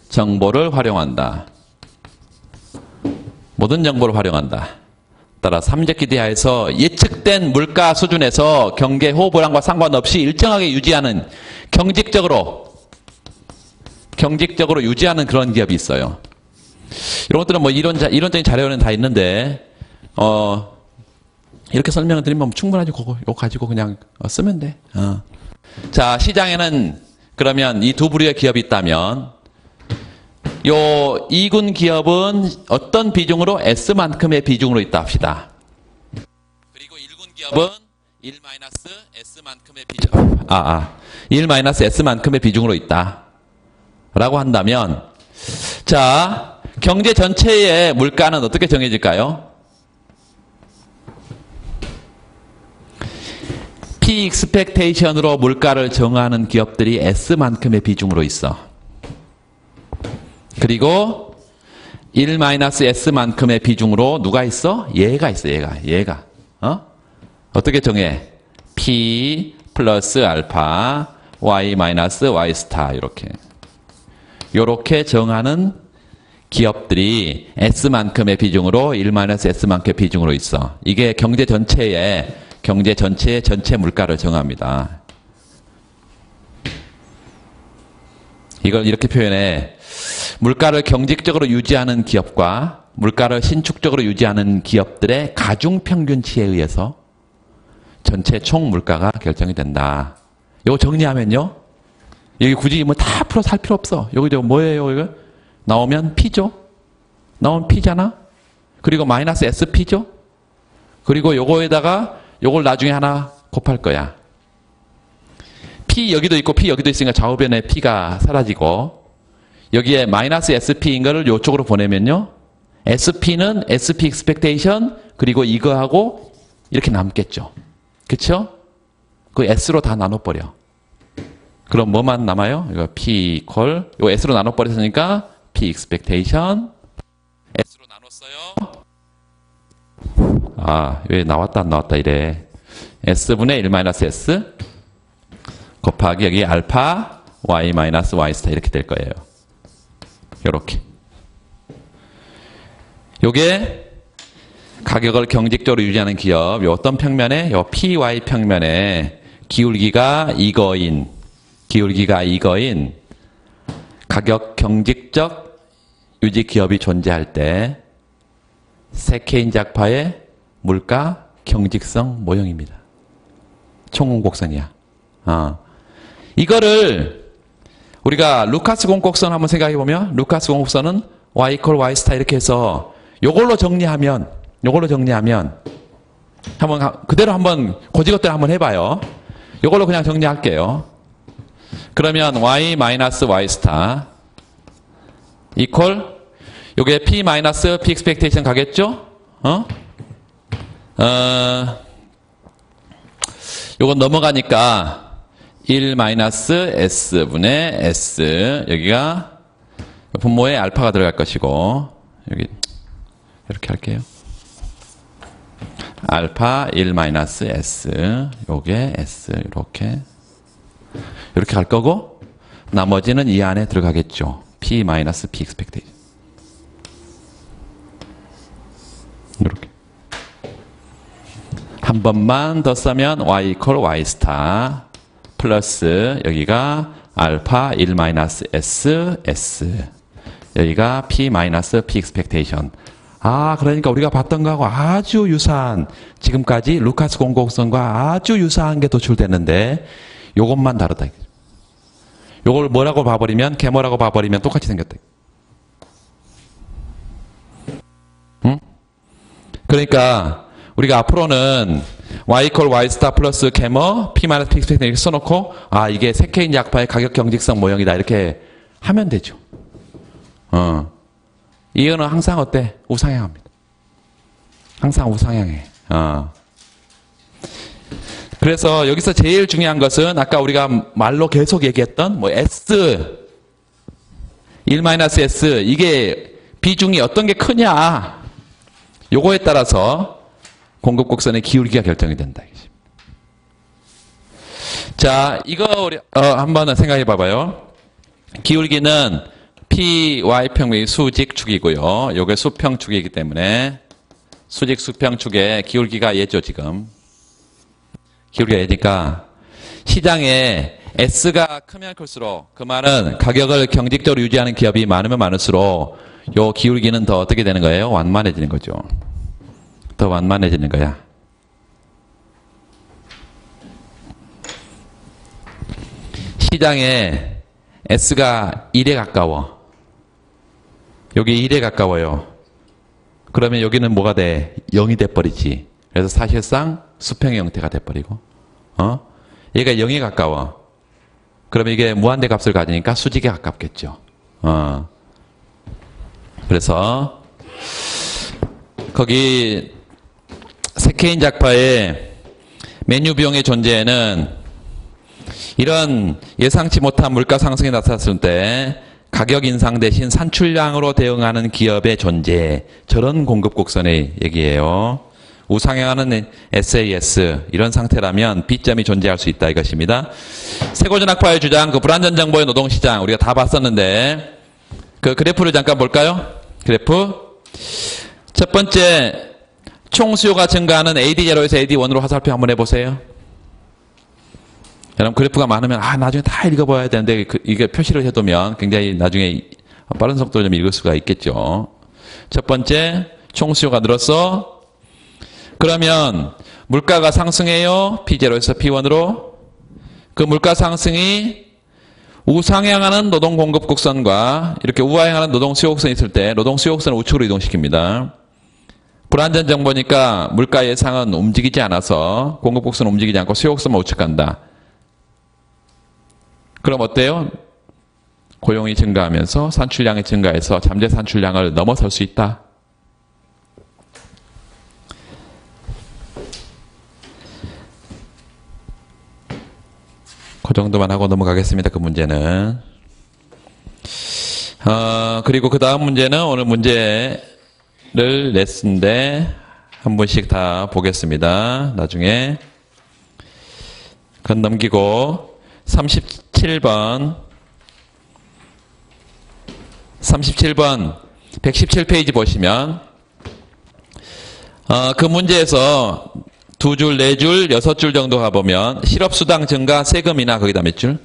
정보를 활용한다. 모든 정보를 활용한다. 따라서 합리적 기대하에서 예측된 물가 수준에서 경계 호불황과 상관없이 일정하게 유지하는 경직적으로 유지하는 그런 기업이 있어요. 이런 것들은 뭐 이론적인 자료는 다 있는데 이렇게 설명을 드리면 충분하지. 이거 가지고 그냥 쓰면 돼. 자, 시장에는 그러면 이 두 부류의 기업이 있다면 요 2군 기업은 어떤 비중으로? S만큼의 비중으로 있다 합시다. 그리고 1군 기업은 1-S만큼의 비중 1-S만큼의 비중으로 있다. 라고 한다면 자, 경제 전체의 물가는 어떻게 정해질까요? P expectation으로 물가를 정하는 기업들이 S만큼의 비중으로 있어. 그리고 1-S만큼의 비중으로 누가 있어? 얘가 있어. 얘가. 어떻게 정해? P 플러스 알파 Y-Y 스타 이렇게 정하는 기업들이 S만큼의 비중으로 1-S만큼의 비중으로 있어. 이게 경제 전체의 전체 물가를 정합니다. 이걸 이렇게 표현해. 물가를 경직적으로 유지하는 기업과 물가를 신축적으로 유지하는 기업들의 가중평균치에 의해서 전체 총 물가가 결정이 된다. 이거 정리하면요. 여기 굳이 뭐 다 풀어서 할 필요 없어. 여기 뭐예요, 이거? 나오면 P죠? 나오면 P잖아? 그리고 마이너스 SP죠? 그리고 요거에다가 요걸 나중에 하나 곱할 거야. P 여기도 있고 P 여기도 있으니까 좌우변에 P가 사라지고 여기에 마이너스 SP인 거를 요쪽으로 보내면요. SP는 SP expectation 그리고 이거하고 이렇게 남겠죠. 그쵸? 그 S로 다 나눠버려. 그럼 뭐만 남아요? 이거 P 이퀄 이거 S로 나눠버렸으니까 P expectation S로 나눴어요. 왜 나왔다 안 나왔다 이래. S분의 1-S 곱하기 여기 알파 Y-Y 스타 이렇게 될 거예요. 요렇게. 요게 가격을 경직적으로 유지하는 기업. 요 어떤 평면에? 요 PY 평면에 기울기가 이거인 가격 경직적 유지 기업이 존재할 때 세케인즈 학파의 물가 경직성 모형입니다. 총공곡선이야. 이거를 우리가 루카스 공곡선 한번 생각해 보면 루카스 공곡선은 Y = Y 스타 이렇게 해서 요걸로 정리하면 그대로 한번 고지것대로 한번 해봐요. 요걸로 그냥 정리할게요. 그러면 Y-Y 스타 이퀄 요게 P- P expectation 가겠죠? 요건 넘어가니까 1-S분의 S 여기가 분모에 알파가 들어갈 것이고 여기 이렇게 할게요. 알파 1-S 요게 S 이렇게 갈 거고 나머지는 이 안에 들어가겠죠. P- P expectation 이렇게 한 번만 더 쓰면 Y = Y 스타 플러스 여기가 알파 1-S S 여기가 P- P expectation 아, 그러니까 우리가 봤던 거하고 아주 유사한, 지금까지 루카스 공곡선과 아주 유사한 게 도출되는데 요것만 다르다. 요걸 뭐라고 봐버리면, 계모라고 봐버리면 똑같이 생겼다. 응? 그러니까 우리가 앞으로는 y equal y 스타 플러스 계모 p 마이너스 p 익스펙트 이렇게 써놓고, 아, 이게 세케인지 약파의 가격 경직성 모형이다 이렇게 하면 되죠. 이거는 항상 어때? 우상향합니다. 항상 우상향해. 그래서 여기서 제일 중요한 것은 아까 우리가 말로 계속 얘기했던 뭐 S 1-S 이게 비중이 어떤 게 크냐 요거에 따라서 공급 곡선의 기울기가 결정이 된다. 자, 이거 우리 한번 생각해 봐봐요. 기울기는 PY평면이 수직축이고요. 요게 수평축이기 때문에 수직 수평축의 기울기가 얘죠, 지금. 기울기가 얘니까 시장에 S가 크면 클수록 그 말은 가격을 경직적으로 유지하는 기업이 많으면 많을수록 요 기울기는 더 어떻게 되는 거예요? 완만해지는 거죠. 더 완만해지는 거야. 시장에 S가 1에 가까워. 여기 1에 가까워요. 그러면 여기는 뭐가 돼? 0이 돼버리지. 그래서 사실상 수평의 형태가 돼버리고, 얘가 0에 가까워. 그러면 이게 무한대 값을 가지니까 수직에 가깝겠죠. 그래서 거기 세케인 작파의 메뉴 비용의 존재에는 이런 예상치 못한 물가 상승이 나타났을 때 가격 인상 대신 산출량으로 대응하는 기업의 존재, 저런 공급 곡선의 얘기예요. 우상향하는 SAS 이런 상태라면 B점이 존재할 수 있다 이것입니다. 세고전학파의 주장, 그 불안전 정보의 노동시장 우리가 다 봤었는데 그 그래프를 잠깐 볼까요? 그래프 첫 번째 총 수요가 증가하는 AD0에서 AD1으로 화살표 한번 해보세요. 여러분 그래프가 많으면 나중에 다 읽어봐야 되는데 이게 표시를 해두면 굉장히 나중에 빠른 속도로 좀 읽을 수가 있겠죠. 첫 번째 총 수요가 늘었어. 그러면 물가가 상승해요. P0에서 P1으로. 그 물가 상승이 우상향하는 노동 공급 곡선과 이렇게 우하향하는 노동 수요 곡선이 있을 때 노동 수요 곡선을 우측으로 이동시킵니다. 불안전 정보니까 물가 예상은 움직이지 않아서 공급 곡선은 움직이지 않고 수요 곡선만 우측 간다. 그럼 어때요? 고용이 증가하면서 산출량이 증가해서 잠재 산출량을 넘어설 수 있다. 그 정도만 하고 넘어가겠습니다. 그 문제는. 그리고 그 다음 문제는 오늘 문제를 냈는데 한 번씩 다 보겠습니다. 나중에. 그건 넘기고 37번 117페이지 보시면 그 문제에서 2줄, 4줄, 6줄 정도 가보면 실업수당 증가 세금이나 거기다 몇 줄?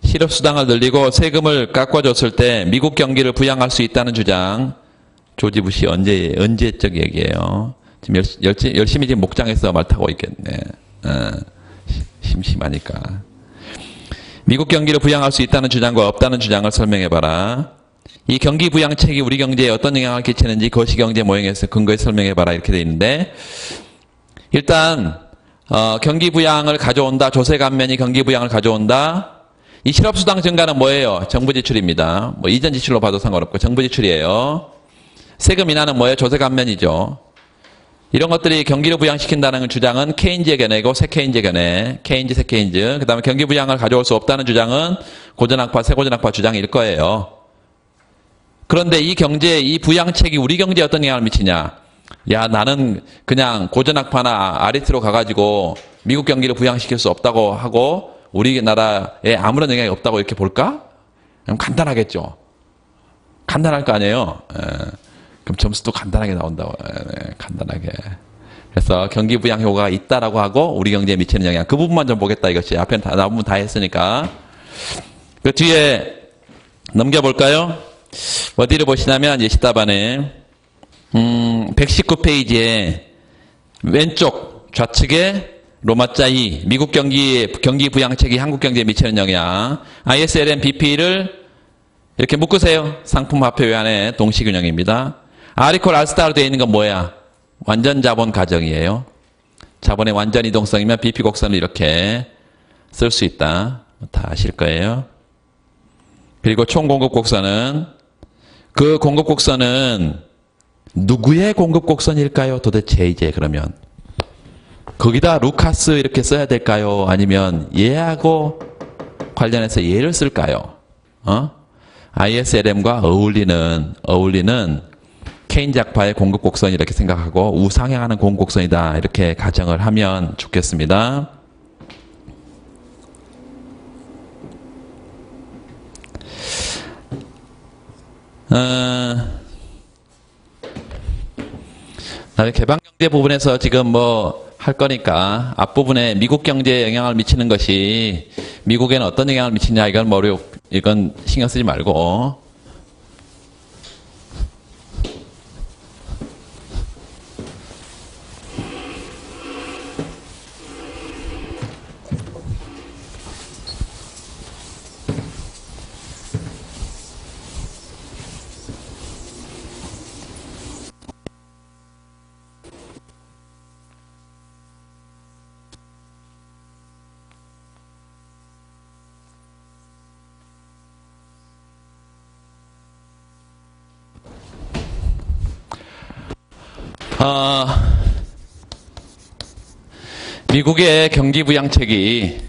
실업수당을 늘리고 세금을 깎아줬을 때 미국 경기를 부양할 수 있다는 주장 조지 부시 언제적 얘기예요. 지금 열심히 지금 목장에서 말 타고 있겠네. 심심하니까. 미국 경기를 부양할 수 있다는 주장과 없다는 주장을 설명해봐라. 이 경기 부양책이 우리 경제에 어떤 영향을 끼치는지 거시경제 모형에서 근거에 설명해봐라 이렇게 돼 있는데 일단 경기 부양을 가져온다. 조세 감면이 경기 부양을 가져온다. 이 실업수당 증가는 뭐예요? 정부 지출입니다. 뭐 이전 지출로 봐도 상관없고 정부 지출이에요. 세금 인하는 뭐예요? 조세 감면이죠. 이런 것들이 경기를 부양시킨다는 주장은 케인즈의 견해고 새케인즈의 견해. 케인즈, 새케인즈. 그 다음에 경기 부양을 가져올 수 없다는 주장은 고전학파, 새고전학파 주장일 거예요. 그런데 이 경제, 이 부양책이 우리 경제에 어떤 영향을 미치냐? 야, 나는 그냥 고전학파나 아리트로 가가지고 미국 경기를 부양시킬 수 없다고 하고 우리나라에 아무런 영향이 없다고 이렇게 볼까? 그럼 간단하겠죠. 간단할 거 아니에요. 그럼 점수도 간단하게 나온다고. 간단하게. 그래서 경기 부양 효과가 있다라고 하고 우리 경제에 미치는 영향. 그 부분만 좀 보겠다 이것이. 앞에 다 부분 다 했으니까. 그 뒤에 넘겨볼까요? 어디를 보시냐면 이제 10답안에 119페이지에 왼쪽 좌측에 로마자 2, 미국 경기 부양책이 한국 경제에 미치는 영향. ISLM BP를 이렇게 묶으세요. 상품화폐 외환의 동시균형입니다. R이퀄 R스타로 되어 있는 건 뭐야? 완전 자본 가정이에요. 자본의 완전 이동성이면 BP 곡선을 이렇게 쓸 수 있다. 다 아실 거예요. 그리고 총 공급 곡선은, 그 공급 곡선은 누구의 공급 곡선일까요? 도대체 이제 그러면 거기다 루카스 이렇게 써야 될까요? 아니면 얘하고 관련해서 얘를 쓸까요? ISLM과 어울리는 케인즈 학파의 공급 곡선이 이렇게 생각하고 우상향하는 공급 곡선이다 이렇게 가정을 하면 좋겠습니다. 개방경제 부분에서 지금 뭐 할 거니까 앞부분에 미국 경제에 영향을 미치는 것이 미국에는 어떤 영향을 미치냐 이건 신경 쓰지 말고 미국의 경기부양책이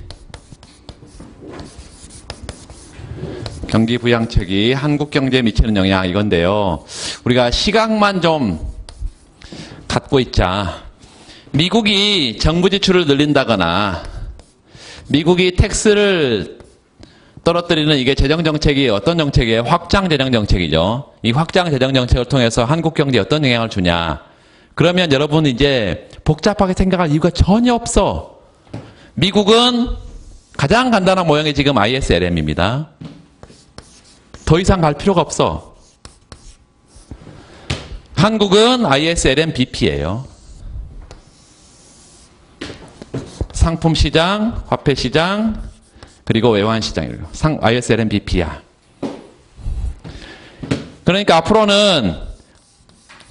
한국 경제에 미치는 영향 이건데요. 우리가 시각만 좀 갖고 있자. 미국이 정부 지출을 늘린다거나 미국이 텍스를 떨어뜨리는 이게 재정정책이 어떤 정책이에요? 확장재정정책이죠. 이 확장재정정책을 통해서 한국 경제에 어떤 영향을 주냐. 그러면 여러분 이제 복잡하게 생각할 이유가 전혀 없어. 미국은 가장 간단한 모형이 지금 ISLM입니다. 더 이상 갈 필요가 없어. 한국은 ISLM BP예요. 상품시장, 화폐시장, 그리고 외환시장이에요. ISLM BP야. 그러니까 앞으로는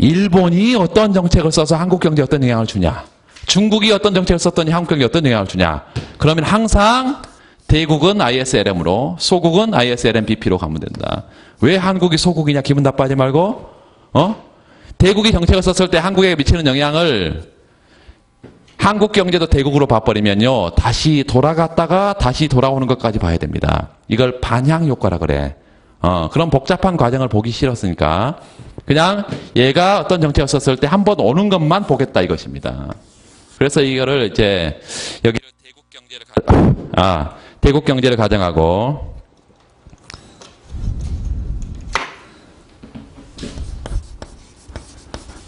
일본이 어떤 정책을 써서 한국 경제에 어떤 영향을 주냐. 중국이 어떤 정책을 썼더니 한국 경제에 어떤 영향을 주냐. 그러면 항상 대국은 ISLM으로 소국은 ISLM BP로 가면 된다. 왜 한국이 소국이냐 기분 나빠하지 말고 대국이 정책을 썼을 때 한국에 미치는 영향을 한국 경제도 대국으로 봐버리면요. 다시 돌아갔다가 다시 돌아오는 것까지 봐야 됩니다. 이걸 반향 효과라 그래. 그런 복잡한 과정을 보기 싫었으니까 그냥 얘가 어떤 정책을 썼을 때 한 번 오는 것만 보겠다 이것입니다. 그래서 이거를 이제 여기를 대국 경제를 가정하고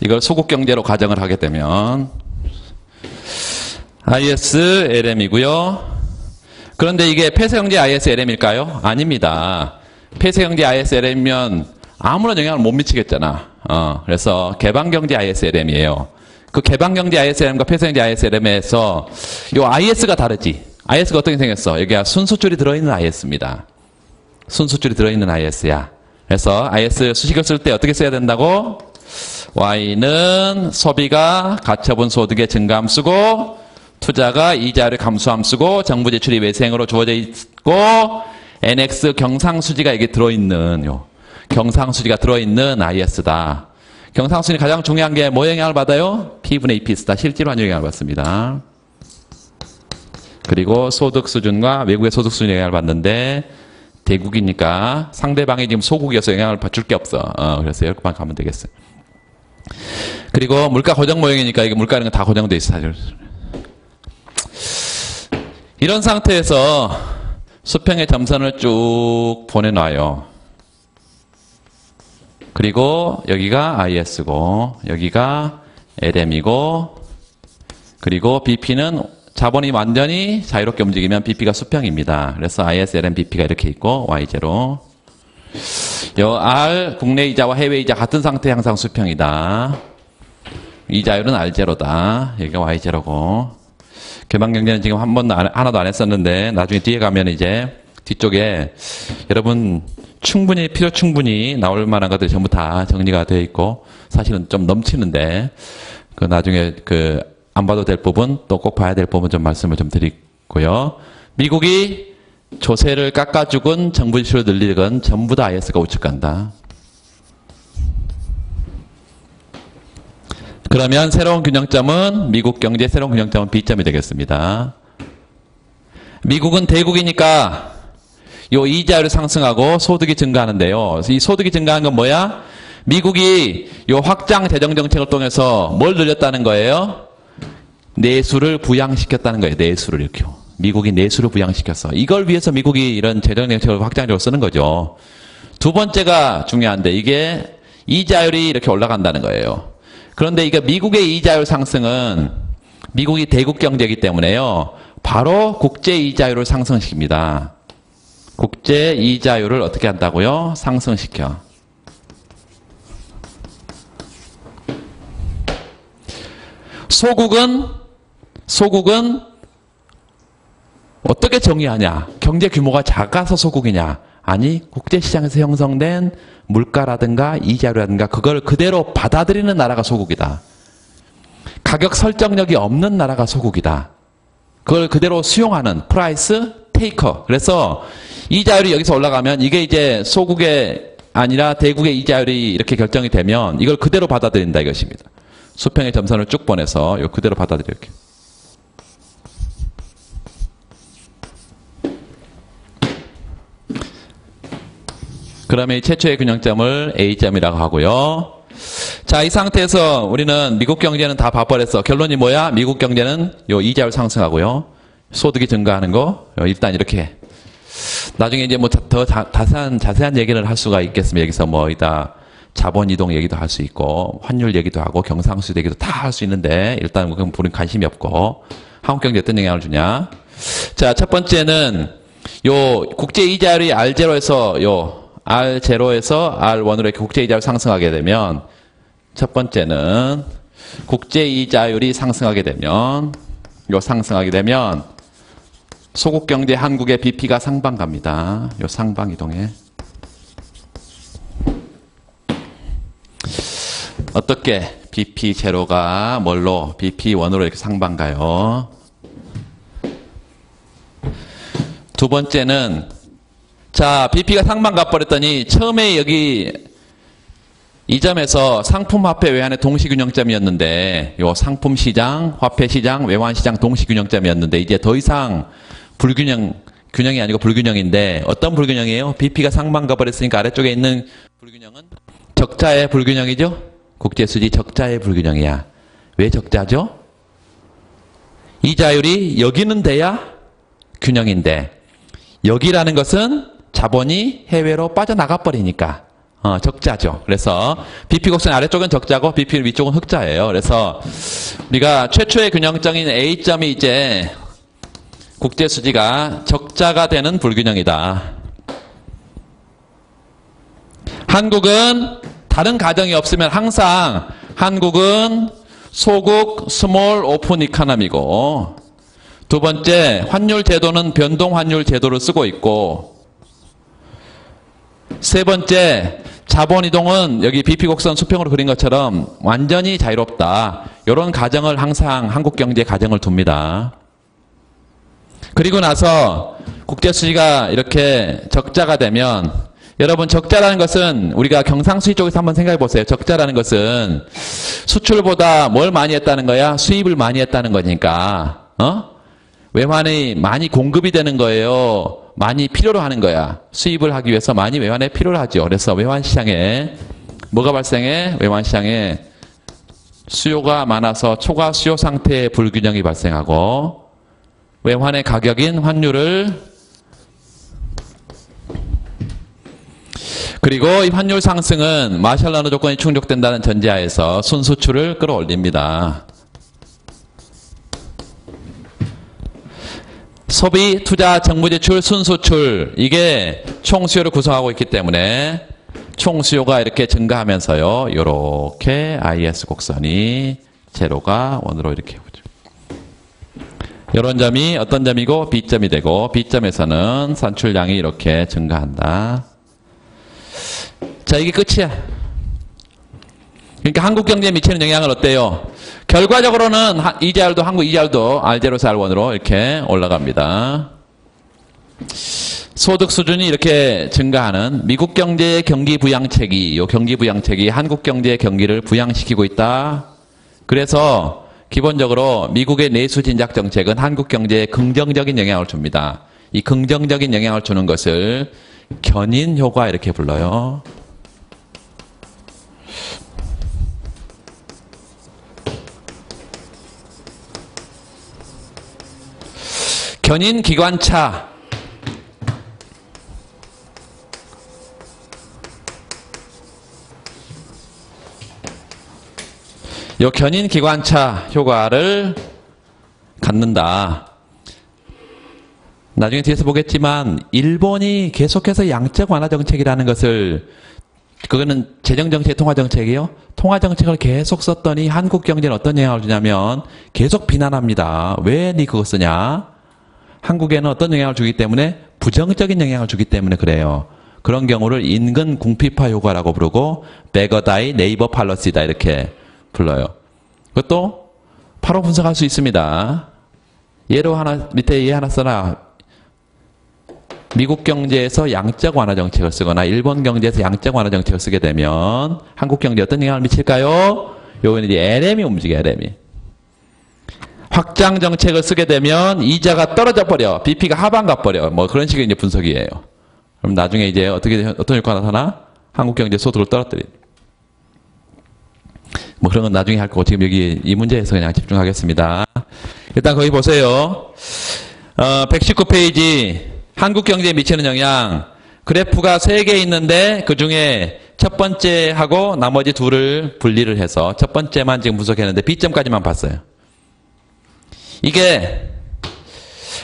이걸 소국 경제로 가정을 하게 되면 ISLM이고요. 그런데 이게 폐쇄경제 ISLM일까요? 아닙니다. 폐쇄경제 ISLM이면 아무런 영향을 못 미치겠잖아. 그래서 개방경제 ISLM이에요. 그 개방경제 ISLM과 폐쇄경제 ISLM에서 요 IS가 다르지. IS가 어떻게 생겼어? 여기가 순수줄이 들어있는 IS입니다. 순수줄이 들어있는 IS야. 그래서 IS 수식을 쓸 때 어떻게 써야 된다고? Y는 소비가 가처분 소득의 증가함 쓰고 투자가 이자를 감소함 쓰고 정부 지출이 외생으로 주어져 있고 NX 경상수지가 여기 들어있는 경상수지가 들어있는 IS다. 경상수지 가장 중요한 게 뭐 영향을 받아요? P분의 EPS다. 실제로 환율 영향을 받습니다. 그리고 소득 수준과 외국의 소득 수준에 영향을 받는데 대국이니까 상대방이 지금 소국이어서 영향을 받을 게 없어. 그래서 이렇게만 가면 되겠어요. 그리고 물가 고정 모형이니까 이게 물가는 다 고정돼 있어. 사실. 이런 상태에서 수평의 점선을 쭉 보내놔요. 그리고 여기가 IS고 여기가 LM이고 그리고 BP는 자본이 완전히 자유롭게 움직이면 BP가 수평입니다. 그래서 ISLM BP가 이렇게 있고 Y0 요 R 국내 이자와 해외 이자 같은 상태 항상 수평이다. 이자율은 R0다. 여기가 Y0고. 개방경제는 지금 하나도 안 했었는데 나중에 뒤에 가면 이제 뒤쪽에 여러분 충분히 나올 만한 것들이 전부 다 정리가 되어 있고 사실은 좀 넘치는데 그 나중에 그 안 봐도 될 부분 또 꼭 봐야 될 부분 좀 말씀을 좀 드리고요. 미국이 조세를 깎아주건 정부 지출을 늘리건 전부 다 IS가 우측 간다. 그러면 새로운 균형점은 미국 경제 새로운 균형점은 B점이 되겠습니다. 미국은 대국이니까 요 이자율이 상승하고 소득이 증가하는데요. 이 소득이 증가한 건 뭐야? 미국이 요 확장 재정 정책을 통해서 뭘 늘렸다는 거예요? 내수를 부양시켰다는 거예요. 내수를 이렇게요. 미국이 내수를 부양시켰어. 이걸 위해서 미국이 이런 재정 정책을 확장적으로 쓰는 거죠. 두 번째가 중요한데 이게 이자율이 이렇게 올라간다는 거예요. 그런데 이게 미국의 이자율 상승은 미국이 대국 경제이기 때문에요. 바로 국제 이자율을 상승시킵니다. 국제 이자율을 어떻게 한다고요? 상승시켜. 소국은 어떻게 정의하냐? 경제 규모가 작아서 소국이냐? 아니, 국제시장에서 형성된 물가라든가 이자율이라든가 그걸 그대로 받아들이는 나라가 소국이다. 가격 설정력이 없는 나라가 소국이다. 그걸 그대로 수용하는 프라이스 테이커. 그래서 이자율이 여기서 올라가면 이게 이제 소국의 아니라 대국의 이자율이 이렇게 결정이 되면 이걸 그대로 받아들인다 이것입니다. 수평의 점선을 쭉 보내서 이거 그대로 받아들여요. 그러면 이 최초의 균형점을 A점이라고 하고요. 자, 이 상태에서 우리는 미국 경제는 다 봐버렸어. 결론이 뭐야? 미국 경제는 요 이자율 상승하고요. 소득이 증가하는 거. 일단 이렇게. 나중에 이제 뭐 더 자세한 얘기를 할 수가 있겠습니다. 여기서 뭐 이다 자본 이동 얘기도 할 수 있고 환율 얘기도 하고 경상수지 얘기도 다 할 수 있는데 일단 그건 우리는 관심이 없고 한국 경제에 어떤 영향을 주냐? 자, 첫 번째는 요 국제 이자율이 R0에서 R0에서 R1으로 이렇게 국제 이자율 상승하게 되면 첫 번째는 국제 이자율이 상승하게 되면 소국 경제 한국의 BP가 상방 갑니다. 요 상방 이동해. 어떻게 BP 제로가 뭘로 BP1으로 이렇게 상방 가요. 두 번째는 자, BP가 상방 가버렸더니 처음에 여기 이 점에서 상품 화폐 외환의 동시균형점이었는데 요 상품 시장, 화폐 시장, 외환 시장 동시균형점이었는데 이제 더 이상 균형이 아니고 불균형인데 어떤 불균형이에요? BP가 상방 가버렸으니까 아래쪽에 있는 불균형은 적자의 불균형이죠? 국제수지 적자의 불균형이야. 왜 적자죠? 이자율이 여기는 돼야 균형인데 여기라는 것은 자본이 해외로 빠져나가 버리니까 적자죠. 그래서 BP 곡선 아래쪽은 적자고 BP 위쪽은 흑자예요. 그래서 우리가 최초의 균형점인 A점이 이제 국제수지가 적자가 되는 불균형이다. 한국은 다른 가정이 없으면 항상 한국은 소국 스몰 오픈 이카노미고 두 번째 환율 제도는 변동 환율 제도를 쓰고 있고 세 번째 자본 이동은 여기 BP 곡선 수평으로 그린 것처럼 완전히 자유롭다. 이런 가정을 항상 한국 경제 가정을 둡니다. 그리고 나서 국제수지가 이렇게 적자가 되면 여러분 적자라는 것은 우리가 경상수지 쪽에서 한번 생각해 보세요. 적자라는 것은 수출보다 뭘 많이 했다는 거야? 수입을 많이 했다는 거니까 외환이 많이 공급이 되는 거예요. 많이 필요로 하는 거야. 수입을 하기 위해서 많이 외환에 필요로 하죠. 그래서 외환시장에 뭐가 발생해? 외환시장에 수요가 많아서 초과 수요 상태의 불균형이 발생하고 외환의 가격인 환율을 그리고 이 환율 상승은 마샬 런너 조건이 충족된다는 전제하에서 순수출을 끌어올립니다. 소비, 투자, 정부 지출, 순수출 이게 총수요를 구성하고 있기 때문에 총 수요가 이렇게 증가하면서요. 이렇게 IS 곡선이 제로가 원으로 이렇게 오죠. 이런 점이 어떤 점이고 B점이 되고 B점에서는 산출량이 이렇게 증가한다. 자, 이게 끝이야. 그러니까 한국 경제에 미치는 영향은 어때요? 결과적으로는 이자율도 한국 이자율도 R0에서 R1으로 이렇게 올라갑니다. 소득 수준이 이렇게 증가하는 미국 경제의 경기 부양책이 이 경기 부양책이 한국 경제의 경기를 부양시키고 있다. 그래서 기본적으로 미국의 내수 진작 정책은 한국 경제에 긍정적인 영향을 줍니다. 이 긍정적인 영향을 주는 것을 견인 효과 이렇게 불러요. 견인 기관차. 요 견인 기관차 효과를 갖는다. 나중에 뒤에서 보겠지만 일본이 계속해서 양적 완화 정책이라는 것을 그거는 재정정책, 통화정책이요. 통화정책을 계속 썼더니 한국 경제는 어떤 영향을 주냐면 계속 비난합니다. 왜 니 그거 쓰냐? 한국에는 어떤 영향을 주기 때문에 부정적인 영향을 주기 때문에 그래요. 그런 경우를 인근 궁핍화 효과라고 부르고 베거다이 네이버 팔러시다 이렇게 불러요. 그것도 바로 분석할 수 있습니다. 예로 하나 밑에 예 하나 써놔. 미국 경제에서 양적 완화 정책을 쓰거나 일본 경제에서 양적 완화 정책을 쓰게 되면 한국 경제에 어떤 영향을 미칠까요? 요거는 이제 LM이 움직여 LM이. 확장 정책을 쓰게 되면 이자가 떨어져 버려. BP가 하방 가버려. 뭐 그런 식의 이제 분석이에요. 그럼 나중에 이제 어떤 효과가 나타나? 한국 경제 소득을 떨어뜨린. 뭐 그런 건 나중에 할 거고 지금 여기 이 문제에서 그냥 집중하겠습니다. 일단 거기 보세요. 119페이지 한국 경제에 미치는 영향. 그래프가 3개 있는데 그 중에 첫 번째하고 나머지 둘을 분리를 해서 첫 번째만 지금 분석했는데 B점까지만 봤어요. 이게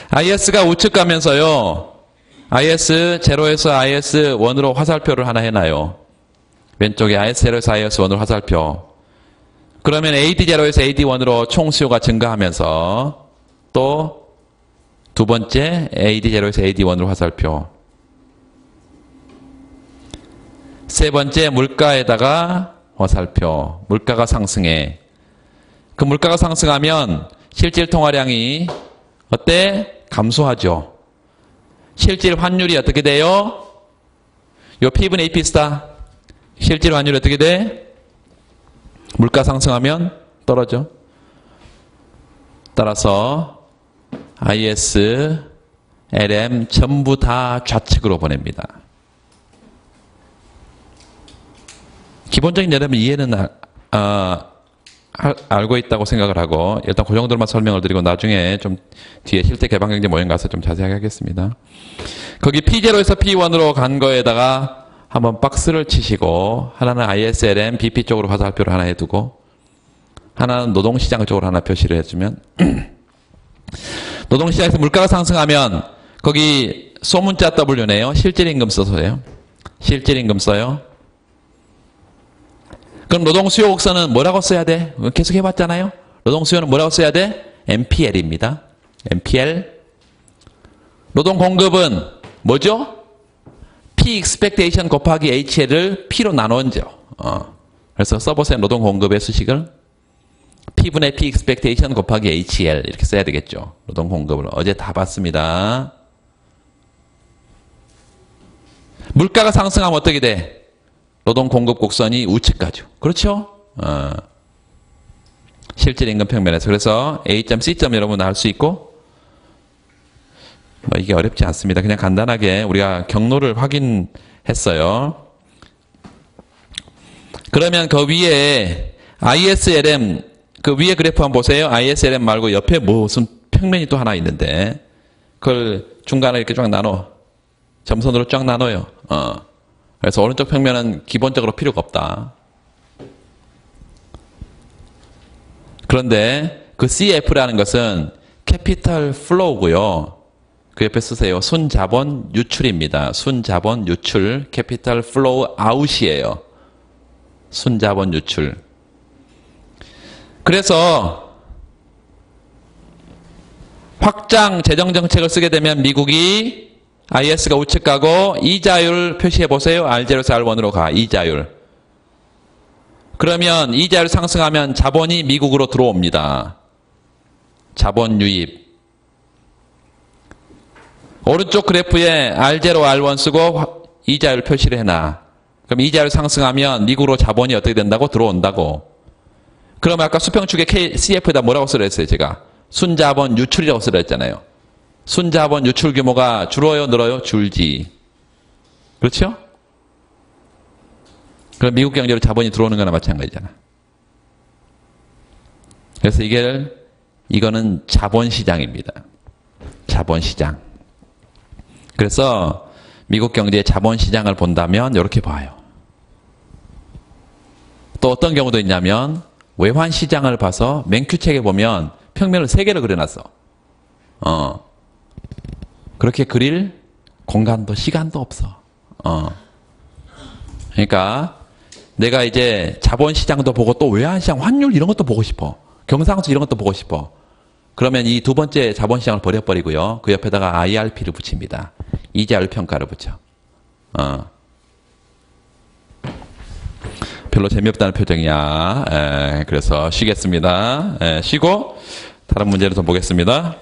IS가 우측 가면서요. IS 0에서 IS 1으로 화살표를 하나 해놔요. 왼쪽에 IS 0에서 IS 1으로 화살표. 그러면 AD 0에서 AD 1으로 총 수요가 증가하면서 또 두 번째 AD 0에서 AD 1으로 화살표. 세 번째 물가에다가 화살표. 물가가 상승해. 그 물가가 상승하면 실질 통화량이 어때? 감소하죠. 실질 환율이 어떻게 돼요? 요 P분의 AP 스타. 실질 환율이 어떻게 돼? 물가 상승하면 떨어져. 따라서 IS, LM 전부 다 좌측으로 보냅니다. 기본적인 여러분 이해는 알고 있다고 생각을 하고 일단 그 정도로만 설명을 드리고 나중에 좀 뒤에 실제 개방경제 모임 가서 좀 자세하게 하겠습니다. 거기 P0에서 P1으로 간 거에다가 한번 박스를 치시고 하나는 ISLM, BP 쪽으로 화살표를 하나 해두고 하나는 노동시장 쪽으로 하나 표시를 해주면 노동시장에서 물가가 상승하면 거기 소문자 W네요. 실질임금 써서요. 실질임금 써요. 그럼 노동수요 곡선은 뭐라고 써야 돼? 계속 해봤잖아요. 노동수요는 뭐라고 써야 돼? MPL입니다. MPL. 노동공급은 뭐죠? P expectation 곱하기 HL을 P로 나누죠. 그래서 써보세요. 노동공급의 수식을. P분의 P expectation 곱하기 HL 이렇게 써야 되겠죠. 노동공급을. 어제 다 봤습니다. 물가가 상승하면 어떻게 돼? 노동공급 곡선이 우측 가죠. 그렇죠? 실질 임금 평면에서. 그래서 A점, C점 여러분 알 수 있고 뭐 이게 어렵지 않습니다. 그냥 간단하게 우리가 경로를 확인했어요. 그러면 그 위에 ISLM 그 위에 그래프 한번 보세요. ISLM 말고 옆에 무슨 평면이 또 하나 있는데 그걸 중간에 이렇게 쫙 나눠 점선으로 쫙 나눠요. 그래서 오른쪽 평면은 기본적으로 필요가 없다. 그런데 그 CF라는 것은 캐피털 플로우고요. 그 옆에 쓰세요. 순자본 유출입니다. 순자본 유출, 캐피탈 플로우 아웃이에요. 순자본 유출. 그래서 확장 재정 정책을 쓰게 되면 미국이 IS가 우측 가고 이자율 표시해 보세요. R0에서 R1으로 가. 이자율. 그러면 이자율 상승하면 자본이 미국으로 들어옵니다. 자본 유입. 오른쪽 그래프에 R0, R1 쓰고 이자율 표시를 해놔. 그럼 이자율 상승하면 미국으로 자본이 어떻게 된다고? 들어온다고. 그러면 아까 수평축에 CF에다 뭐라고 쓰려 했어요, 제가? 순자본 유출이라고 쓰려 했잖아요. 순자본 유출 규모가 줄어요, 늘어요? 줄지. 그렇죠? 그럼 미국 경제로 자본이 들어오는 거나 마찬가지잖아. 그래서 이거는 자본시장입니다. 자본시장. 그래서 미국 경제의 자본시장을 본다면 이렇게 봐요. 또 어떤 경우도 있냐면 외환시장을 봐서 맹큐책에 보면 평면을 3개를 그려놨어. 그렇게 그릴 공간도 시간도 없어. 그러니까 내가 이제 자본시장도 보고 또 외환시장 환율 이런 것도 보고 싶어. 경상수 이런 것도 보고 싶어. 그러면 이 두 번째 자본시장을 버려버리고요. 그 옆에다가 IRP를 붙입니다. 이자율 평가를 붙여. 별로 재미없다는 표정이야. 그래서 쉬겠습니다. 쉬고 다른 문제를 더 보겠습니다.